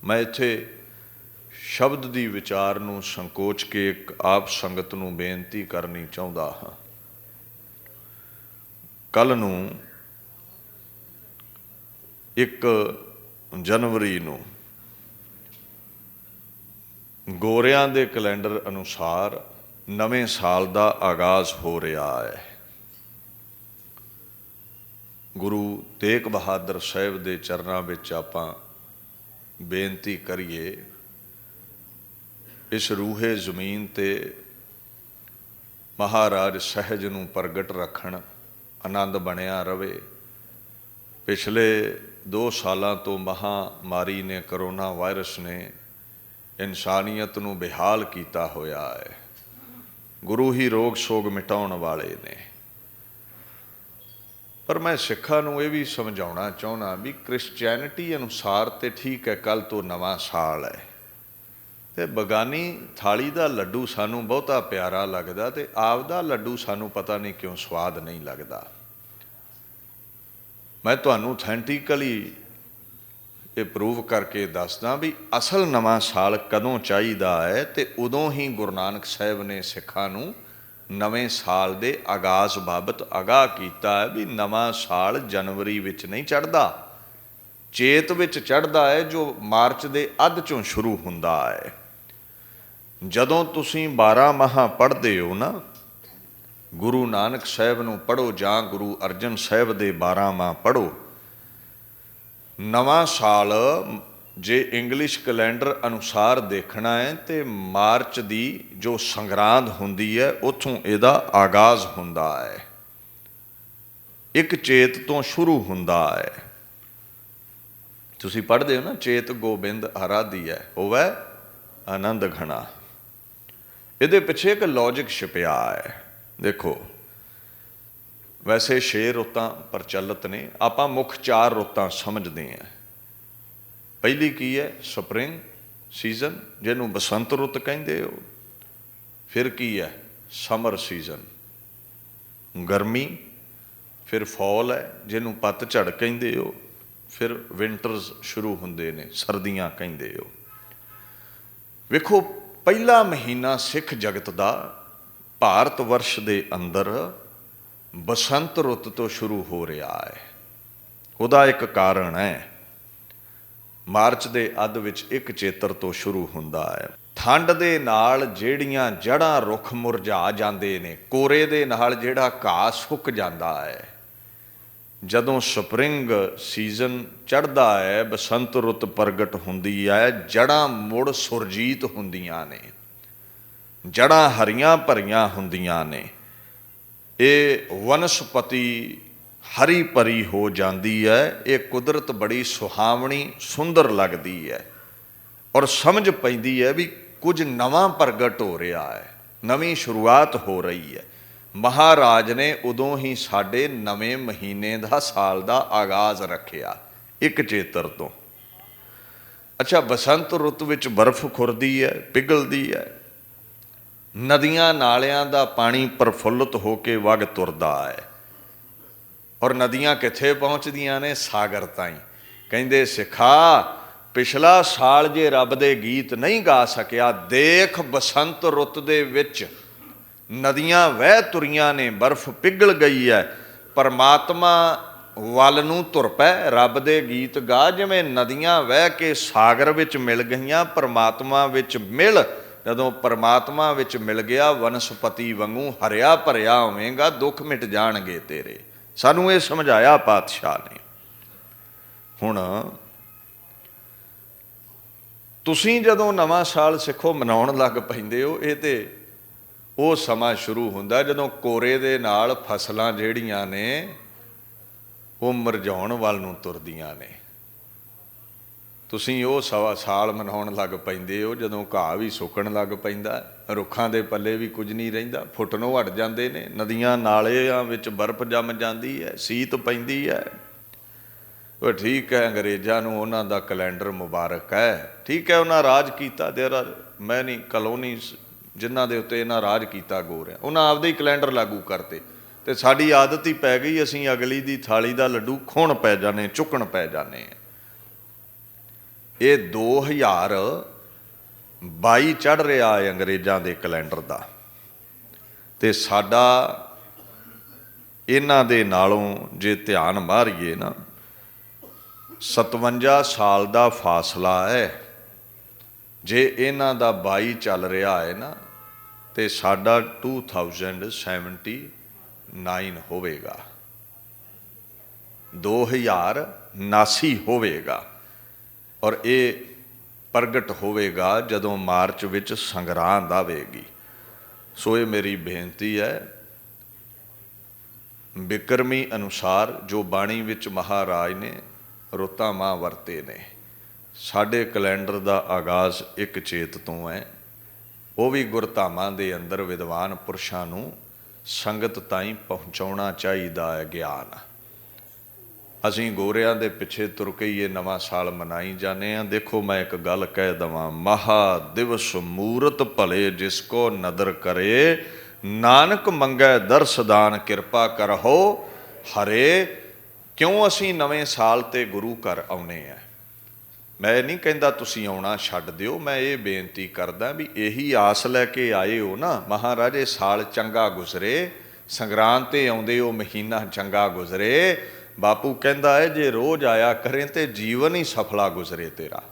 ਮੈਂ ਇੱਥੇ ਸ਼ਬਦ ਦੀ ਵਿਚਾਰ ਨੂੰ ਸੰਕੋਚ ਕੇ ਇੱਕ ਆਪ ਸੰਗਤ ਨੂੰ ਬੇਨਤੀ ਕਰਨੀ ਚਾਹੁੰਦਾ ਹਾਂ। ਕੱਲ੍ਹ ਨੂੰ 1 ਜਨਵਰੀ ਨੂੰ ਗੋਰਿਆਂ ਦੇ ਕੈਲੰਡਰ ਅਨੁਸਾਰ ਨਵੇਂ ਸਾਲ ਦਾ ਆਗਾਜ਼ ਹੋ ਰਿਹਾ ਹੈ। ਗੁਰੂ ਤੇਗ ਬਹਾਦਰ ਸਾਹਿਬ ਦੇ ਚਰਨਾਂ ਵਿੱਚ ਆਪਾਂ ਬੇਨਤੀ ਕਰੀਏ, ਇਸ ਰੂਹੇ ਜ਼ਮੀਨ ਤੇ ਮਹਾਰਾਜ ਸਹਿਜ ਨੂੰ ਪ੍ਰਗਟ ਰੱਖਣ, ਆਨੰਦ ਬਣਿਆ ਰਵੇ। ਪਿਛਲੇ 2 ਸਾਲਾਂ ਤੋਂ ਮਹਾਮਾਰੀ ਨੇ, ਕਰੋਨਾ ਵਾਇਰਸ ਨੇ ਇਨਸਾਨੀਅਤ ਨੂੰ ਬੇਹਾਲ ਕੀਤਾ ਹੋਇਆ ਹੈ। ਗੁਰੂ ਹੀ ਰੋਗ ਸੋਗ ਮਿਟਾਉਣ ਵਾਲੇ ਨੇ। ਪਰ ਮੈਂ ਸਿੱਖਾਂ ਨੂੰ ਇਹ ਵੀ ਸਮਝਾਉਣਾ ਚਾਹੁੰਦਾ ਵੀ ਕ੍ਰਿਸਚੈਨਿਟੀ ਅਨੁਸਾਰ ਤੇ ਠੀਕ ਹੈ, ਕੱਲ੍ਹ ਤੋਂ ਨਵਾਂ ਸਾਲ ਹੈ, ਤੇ ਬਗਾਨੀ ਥਾਲੀ ਦਾ ਲੱਡੂ ਸਾਨੂੰ ਬਹੁਤਾ ਪਿਆਰਾ ਲੱਗਦਾ ਤੇ ਆਪਦਾ ਲੱਡੂ ਸਾਨੂੰ ਪਤਾ ਨਹੀਂ ਕਿਉਂ ਸਵਾਦ ਨਹੀਂ ਲੱਗਦਾ। ਮੈਂ ਤੁਹਾਨੂੰ ਅਥੈਂਟਿਕਲੀ ਇਹ ਪ੍ਰੂਵ ਕਰਕੇ ਦੱਸਦਾ ਵੀ ਅਸਲ ਨਵਾਂ ਸਾਲ ਕਦੋਂ ਚਾਹੀਦਾ ਹੈ, ਤੇ ਉਦੋਂ ਹੀ ਗੁਰੂ ਨਾਨਕ ਸਾਹਿਬ ਨੇ ਸਿੱਖਾਂ ਨੂੰ ਨਵੇਂ ਸਾਲ ਦੇ ਆਗਾਜ਼ ਬਾਬਤ ਆਗਾਹ ਕੀਤਾ ਹੈ ਵੀ ਨਵਾਂ ਸਾਲ ਜਨਵਰੀ ਵਿੱਚ ਨਹੀਂ ਚੜ੍ਹਦਾ, ਚੇਤ ਵਿੱਚ ਚੜ੍ਹਦਾ ਹੈ, ਜੋ ਮਾਰਚ ਦੇ ਅੱਧ 'ਚੋਂ ਸ਼ੁਰੂ ਹੁੰਦਾ ਹੈ। ਜਦੋਂ ਤੁਸੀਂ 12 ਮਾਹ ਪੜ੍ਹਦੇ ਹੋ ਨਾ, ਗੁਰੂ ਨਾਨਕ ਸਾਹਿਬ ਨੂੰ ਪੜ੍ਹੋ ਜਾਂ ਗੁਰੂ ਅਰਜਨ ਸਾਹਿਬ ਦੇ 12 ਮਾਹ ਪੜ੍ਹੋ, ਨਵਾਂ ਸਾਲ ਜੇ ਇੰਗਲਿਸ਼ ਕੈਲੰਡਰ ਅਨੁਸਾਰ ਦੇਖਣਾ ਹੈ ਤੇ ਮਾਰਚ ਦੀ ਜੋ ਸੰਗਰਾਂਦ ਹੁੰਦੀ ਹੈ ਉੱਥੋਂ ਇਹਦਾ ਆਗਾਜ਼ ਹੁੰਦਾ ਹੈ। 1 ਚੇਤ ਤੋਂ ਸ਼ੁਰੂ ਹੁੰਦਾ ਹੈ। ਤੁਸੀਂ ਪੜ੍ਹਦੇ ਹੋ ਨਾ, ਚੇਤ ਗੋਬਿੰਦ ਆਰਾਧੀ ਹੈ, ਹੋਵੇ ਆਨੰਦ ਘਣਾ। ਇਹਦੇ ਪਿੱਛੇ ਇੱਕ ਲੌਜਿਕ ਛਿਪਿਆ ਹੈ। ਦੇਖੋ, ਵੈਸੇ 6 ਰੁੱਤਾਂ ਪ੍ਰਚਲਿਤ ਨੇ, ਆਪਾਂ ਮੁੱਖ 4 ਰੁੱਤਾਂ ਸਮਝਦੇ ਹਾਂ। ਪਹਿਲੀ ਕੀ ਹੈ? ਸਪਰਿੰਗ ਸੀਜ਼ਨ, ਜਿਹਨੂੰ ਬਸੰਤ ਰੁੱਤ ਕਹਿੰਦੇ ਹੋ। ਫਿਰ ਕੀ ਹੈ? ਸਮਰ ਸੀਜ਼ਨ, ਗਰਮੀ। ਫਿਰ ਫਾਲ ਹੈ, ਜਿਹਨੂੰ ਪਤਝੜ ਕਹਿੰਦੇ ਹੋ। ਫਿਰ ਵਿੰਟਰਸ ਸ਼ੁਰੂ ਹੁੰਦੇ ਨੇ, ਸਰਦੀਆਂ ਕਹਿੰਦੇ ਹੋ। ਵੇਖੋ, ਪਹਿਲਾ ਮਹੀਨਾ ਸਿੱਖ ਜਗਤ ਦਾ ਭਾਰਤ ਵਰਸ਼ ਦੇ ਅੰਦਰ ਬਸੰਤ ਰੁੱਤ ਤੋਂ ਸ਼ੁਰੂ ਹੋ ਰਿਹਾ ਹੈ। ਉਹਦਾ ਇੱਕ ਕਾਰਨ ਹੈ, ਮਾਰਚ ਦੇ ਅੱਧ ਵਿੱਚ 1 ਚੇਤਰ ਤੋਂ ਸ਼ੁਰੂ ਹੁੰਦਾ ਹੈ। ਠੰਡ ਦੇ ਨਾਲ ਜਿਹੜੀਆਂ ਜੜ੍ਹਾਂ ਰੁੱਖ ਮੁਰਝਾ ਜਾਂਦੇ ਨੇ, ਕੋਰੇ ਦੇ ਨਾਲ ਜਿਹੜਾ ਘਾਹ ਸੁੱਕ ਜਾਂਦਾ ਹੈ, ਜਦੋਂ ਸਪਰਿੰਗ ਸੀਜ਼ਨ ਚੜ੍ਹਦਾ ਹੈ, ਬਸੰਤ ਰੁੱਤ ਪ੍ਰਗਟ ਹੁੰਦੀ ਹੈ, ਜੜ੍ਹਾਂ ਮੁੜ ਸੁਰਜੀਤ ਹੁੰਦੀਆਂ ਨੇ, ਜੜ੍ਹਾਂ ਹਰੀਆਂ ਭਰੀਆਂ ਹੁੰਦੀਆਂ ਨੇ। ਇਹ ਵਨਸਪਤੀ ਹਰੀ ਭਰੀ ਹੋ ਜਾਂਦੀ ਹੈ। ਇਹ ਕੁਦਰਤ ਬੜੀ ਸੁਹਾਵਣੀ ਸੁੰਦਰ ਲੱਗਦੀ ਹੈ ਔਰ ਸਮਝ ਪੈਂਦੀ ਹੈ ਵੀ ਕੁਝ ਨਵਾਂ ਪ੍ਰਗਟ ਹੋ ਰਿਹਾ ਹੈ, ਨਵੀਂ ਸ਼ੁਰੂਆਤ ਹੋ ਰਹੀ ਹੈ। ਮਹਾਰਾਜ ਨੇ ਉਦੋਂ ਹੀ ਸਾਡੇ ਨਵੇਂ ਮਹੀਨੇ ਦਾ, ਸਾਲ ਦਾ ਆਗਾਜ਼ ਰੱਖਿਆ 1 ਚੇਤਰ ਤੋਂ। ਅੱਛਾ, ਬਸੰਤ ਰੁੱਤ ਵਿੱਚ ਬਰਫ਼ ਖੁਰਦੀ ਹੈ, ਪਿਘਲਦੀ ਹੈ, ਨਦੀਆਂ ਨਾਲਿਆਂ ਦਾ ਪਾਣੀ ਪ੍ਰਫੁੱਲਤ ਹੋ ਕੇ ਵਗ ਤੁਰਦਾ ਹੈ। ਔਰ ਨਦੀਆਂ ਕਿੱਥੇ ਪਹੁੰਚਦੀਆਂ ਨੇ? ਸਾਗਰ ਤਾਈਂ। ਕਹਿੰਦੇ ਸਿੱਖਾ, ਪਿਛਲਾ ਸਾਲ ਜੇ ਰੱਬ ਦੇ ਗੀਤ ਨਹੀਂ ਗਾ ਸਕਿਆ, ਦੇਖ ਬਸੰਤ ਰੁੱਤ ਦੇ ਵਿੱਚ ਨਦੀਆਂ ਵਹਿ ਤੁਰੀਆਂ ਨੇ, ਬਰਫ਼ ਪਿਘਲ ਗਈ ਹੈ, ਪਰਮਾਤਮਾ ਵੱਲ ਨੂੰ ਤੁਰ ਪੈ, ਰੱਬ ਦੇ ਗੀਤ ਗਾ। ਜਿਵੇਂ ਨਦੀਆਂ ਵਹਿ ਕੇ ਸਾਗਰ ਵਿੱਚ ਮਿਲ ਗਈਆਂ, ਪਰਮਾਤਮਾ ਵਿੱਚ ਮਿਲ। ਜਦੋਂ ਪਰਮਾਤਮਾ ਵਿੱਚ ਮਿਲ ਗਿਆ, ਵਨਸਪਤੀ ਵਾਂਗੂ ਹਰਿਆ ਭਰਿਆ ਹੋਵੇਂਗਾ, ਦੁੱਖ ਮਿਟ ਜਾਣਗੇ ਤੇਰੇ। ਸਾਨੂੰ ਇਹ ਸਮਝਾਇਆ ਪਾਤਸ਼ਾਹ ਨੇ। ਹੁਣ ਤੁਸੀਂ ਜਦੋਂ ਨਵਾਂ ਸਾਲ ਸਿੱਖੋ ਮਨਾਉਣ ਲੱਗ ਪੈਂਦੇ ਹੋ, ਇਹ ਤੇ ਉਹ ਸਮਾਂ ਸ਼ੁਰੂ ਹੁੰਦਾ ਜਦੋਂ ਕੋਰੇ ਦੇ ਨਾਲ ਫਸਲਾਂ ਜਿਹੜੀਆਂ ਨੇ ਉਹ ਮੁਰਝਾਉਣ ਵੱਲ ਨੂੰ ਤੁਰਦੀਆਂ ਨੇ। ਤੁਸੀਂ ਉਹ ਸਾਲ ਮਨਾਉਣ ਲੱਗ ਪੈਂਦੇ ਹੋ ਜਦੋਂ ਘਾਹ ਵੀ ਸੁੱਕਣ ਲੱਗ ਪੈਂਦਾ, ਰੁੱਖਾਂ ਦੇ ਪੱਲੇ ਵੀ ਕੁਝ ਨਹੀਂ ਰਹਿੰਦਾ, ਫੁੱਟਣੋਂ ਹਟ ਜਾਂਦੇ ਨੇ, ਨਦੀਆਂ ਨਾਲਿਆਂ ਵਿੱਚ ਬਰਫ਼ ਜੰਮ ਜਾਂਦੀ ਹੈ, ਸੀਤ ਪੈਂਦੀ ਹੈ। ਉਹ ਠੀਕ ਹੈ, ਅੰਗਰੇਜ਼ਾਂ ਨੂੰ ਉਹਨਾਂ ਦਾ ਕੈਲੰਡਰ ਮੁਬਾਰਕ ਹੈ, ਠੀਕ ਹੈ, ਉਹਨਾਂ ਰਾਜ ਕੀਤਾ, ਦੇਰ ਆਰ ਮੈਨੀ ਕਲੋਨੀਜ਼ ਜਿਨ੍ਹਾਂ ਦੇ ਉੱਤੇ ਇਹਨਾਂ ਰਾਜ ਕੀਤਾ ਗੋਰਿਆਂ, ਉਹਨਾਂ ਆਪਦੇ ਹੀ ਕੈਲੰਡਰ ਲਾਗੂ ਕਰਤੇ ਤੇ ਸਾਡੀ ਆਦਤ ਹੀ ਪੈ ਗਈ, ਅਸੀਂ ਅਗਲੀ ਦੀ ਥਾਲੀ ਦਾ ਲੱਡੂ ਖੁਣ ਪੈ ਜਾਂਦੇ, ਚੁੱਕਣ ਪੈ ਜਾਂਦੇ ਆ। ਇਹ 2022 ਚੜ੍ਹ ਰਿਹਾ ਹੈ ਅੰਗਰੇਜ਼ਾਂ ਦੇ ਕੈਲੰਡਰ ਦਾ, ਤੇ ਸਾਡਾ ਇਹਨਾਂ ਦੇ ਨਾਲੋਂ ਜੇ ਧਿਆਨ ਮਾਰੀਏ ਨਾ 57 ਸਾਲ ਦਾ ਫਾਸਲਾ ਹੈ। ਜੇ ਇਹਨਾਂ ਦਾ 22 ਚੱਲ ਰਿਹਾ ਹੈ ਨਾ ਤੇ ਸਾਡਾ 2079 ਹੋਵੇਗਾ, 2079 ਹੋਵੇਗਾ। ਔਰ ਇਹ ਪ੍ਰਗਟ ਹੋਵੇਗਾ ਜਦੋਂ ਮਾਰਚ ਵਿੱਚ ਸੰਗਰਾਂਦ ਆਵੇਗੀ। ਸੋ ਇਹ ਮੇਰੀ ਬੇਨਤੀ ਹੈ, ਬਿਕਰਮੀ ਅਨੁਸਾਰ ਜੋ ਬਾਣੀ ਵਿੱਚ ਮਹਾਰਾਜ ਨੇ ਰੁੱਤਾਂ ਮਾਹ ਵਰਤੇ ਨੇ, ਸਾਡੇ ਕੈਲੰਡਰ ਦਾ ਆਗਾਜ਼ ਇੱਕ ਚੇਤ ਤੋਂ ਹੈ। ਉਹ ਵੀ ਗੁਰਧਾਮਾਂ ਦੇ ਅੰਦਰ ਵਿਦਵਾਨ ਪੁਰਸ਼ਾਂ ਨੂੰ ਸੰਗਤ ਤਾਈਂ ਪਹੁੰਚਾਉਣਾ ਚਾਹੀਦਾ ਹੈ ਗਿਆਨ। ਅਸੀਂ ਗੋਰਿਆਂ ਦੇ ਪਿੱਛੇ ਤੁਰ ਕੇ ਹੀ ਇਹ ਨਵਾਂ ਸਾਲ ਮਨਾਈ ਜਾਂਦੇ ਹਾਂ। ਦੇਖੋ ਮੈਂ ਇੱਕ ਗੱਲ ਕਹਿ ਦੇਵਾਂ, ਮਹਾ ਦਿਵਸ ਮੂਰਤ ਭਲੇ ਜਿਸ ਕੋ ਨਦਰ ਕਰੇ, ਨਾਨਕ ਮੰਗੈ ਦਰਸ ਦਾਨ ਕਿਰਪਾ ਕਰਹੁ ਹਰੇ। ਕਿਉਂ ਅਸੀਂ ਨਵੇਂ ਸਾਲ ਤੇ ਗੁਰੂ ਘਰ ਆਉਨੇ ਆ? ਮੈਂ ਨਹੀਂ ਕਹਿੰਦਾ ਤੁਸੀਂ ਆਉਣਾ ਛੱਡ ਦਿਓ, ਮੈਂ ਇਹ ਬੇਨਤੀ ਕਰਦਾ ਵੀ ਇਹੀ ਆਸ ਲੈ ਕੇ ਆਏ ਹੋ ਨਾ, ਮਹਾਰਾਜ ਇਹ ਸਾਲ ਚੰਗਾ ਗੁਜ਼ਰੇ, ਸੰਗਰਾਂਦ ਤੇ ਆਉਂਦੇ ਹੋ ਮਹੀਨਾ ਚੰਗਾ ਗੁਜ਼ਰੇ। ਬਾਪੂ ਕਹਿੰਦਾ ਹੈ ਜੇ ਰੋਜ਼ ਆਇਆ ਕਰੇ ਤੇ ਜੀਵਨ ਹੀ ਸਫਲਾ ਗੁਜ਼ਰੇ ਤੇਰਾ।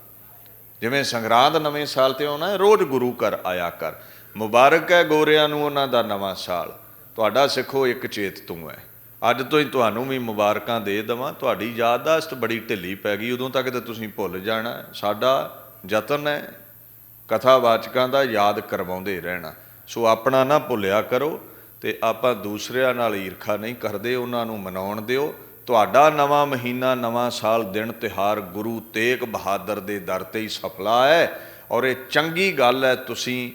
ਜਿਵੇਂ ਸੰਗਰਾਂਦ ਨਵੇਂ ਸਾਲ ਤੇ ਆਉਣਾ ਹੈ, ਰੋਜ਼ ਗੁਰੂ ਘਰ ਆਇਆ ਕਰ। ਮੁਬਾਰਕ ਹੈ ਗੋਰਿਆਂ ਨੂੰ ਉਹਨਾਂ ਦਾ ਨਵਾਂ ਸਾਲ, ਤੁਹਾਡਾ ਸਿੱਖੋ ਇੱਕ ਚੇਤ ਤੂੰ ਹੈ। ਅੱਜ ਤੋਂ ਹੀ ਤੁਹਾਨੂੰ ਵੀ ਮੁਬਾਰਕਾਂ ਦੇ ਦੇਵਾਂ। ਤੁਹਾਡੀ ਯਾਦਦਾਸ਼ਤ ਬੜੀ ਢਿੱਲੀ ਪੈ ਗਈ, ਉਦੋਂ ਤੱਕ ਤਾਂ ਤੁਸੀਂ ਭੁੱਲ ਜਾਣਾ। ਸਾਡਾ ਯਤਨ ਹੈ ਕਥਾਵਾਚਕਾਂ ਦਾ ਯਾਦ ਕਰਵਾਉਂਦੇ ਰਹਿਣਾ। ਸੋ ਆਪਣਾ ਨਾ ਭੁੱਲਿਆ ਕਰੋ, ਤੇ ਆਪਾਂ ਦੂਸਰਿਆਂ ਨਾਲ ਈਰਖਾ ਨਹੀਂ ਕਰਦੇ, ਉਹਨਾਂ ਨੂੰ ਮਨਾਉਣ ਦਿਓ। ਤੁਹਾਡਾ ਨਵਾਂ ਮਹੀਨਾ, ਨਵਾਂ ਸਾਲ, ਦਿਨ ਤਿਉਹਾਰ ਗੁਰੂ ਤੇਗ ਬਹਾਦਰ ਦੇ ਦਰ 'ਤੇ ਹੀ ਸਫਲਾ ਹੈ। ਔਰ ਇਹ ਚੰਗੀ ਗੱਲ ਹੈ, ਤੁਸੀਂ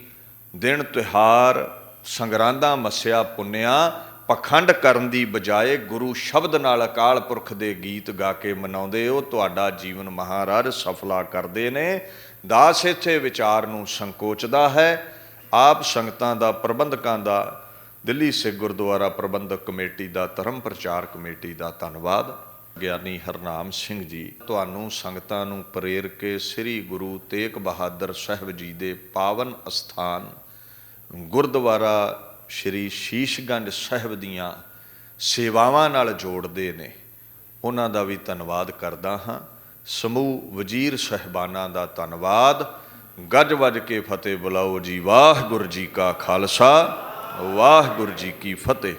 ਦਿਨ ਤਿਉਹਾਰ ਸੰਗਰਾਂਦਾਂ ਮੱਸਿਆ ਪੁੰਨਿਆ ਪਖੰਡ ਕਰਨ ਦੀ ਬਜਾਏ ਗੁਰੂ ਸ਼ਬਦ ਨਾਲ ਅਕਾਲ ਪੁਰਖ ਦੇ ਗੀਤ ਗਾ ਕੇ ਮਨਾਉਂਦੇ ਹੋ। ਤੁਹਾਡਾ ਜੀਵਨ ਮਹਾਰਾਜ ਸਫਲਾ ਕਰਦੇ ਨੇ। ਦਾਸ ਇੱਥੇ ਵਿਚਾਰ ਨੂੰ ਸੰਕੋਚਦਾ ਹੈ। ਆਪ ਸੰਗਤਾਂ ਦਾ, ਪ੍ਰਬੰਧਕਾਂ ਦਾ, ਦਿੱਲੀ ਸਿੱਖ ਗੁਰਦੁਆਰਾ ਪ੍ਰਬੰਧਕ ਕਮੇਟੀ ਦਾ, ਧਰਮ ਪ੍ਰਚਾਰ ਕਮੇਟੀ ਦਾ ਧੰਨਵਾਦ। ਗਿਆਨੀ ਹਰਨਾਮ ਸਿੰਘ ਜੀ ਤੁਹਾਨੂੰ ਸੰਗਤਾਂ ਨੂੰ ਪ੍ਰੇਰ ਕੇ ਸ੍ਰੀ ਗੁਰੂ ਤੇਗ ਬਹਾਦਰ ਸਾਹਿਬ ਜੀ ਦੇ ਪਾਵਨ ਅਸਥਾਨ ਗੁਰਦੁਆਰਾ ਸ਼੍ਰੀ ਸ਼ੀਸ਼ਗੰਜ ਸਾਹਿਬ ਦੀਆਂ ਸੇਵਾਵਾਂ ਨਾਲ ਜੋੜਦੇ ਨੇ, ਉਹਨਾਂ ਦਾ ਵੀ ਧੰਨਵਾਦ ਕਰਦਾ ਹਾਂ। ਸਮੂਹ ਵਜ਼ੀਰ ਸਾਹਿਬਾਨਾਂ ਦਾ ਧੰਨਵਾਦ। ਗੱਜ ਵੱਜ ਕੇ ਫਤਿਹ ਬੁਲਾਓ ਜੀ। ਵਾਹਿਗੁਰੂ ਜੀ ਕਾ ਖਾਲਸਾ, ਵਾਹਿਗੁਰੂ ਜੀ ਕੀ ਫਤਿਹ।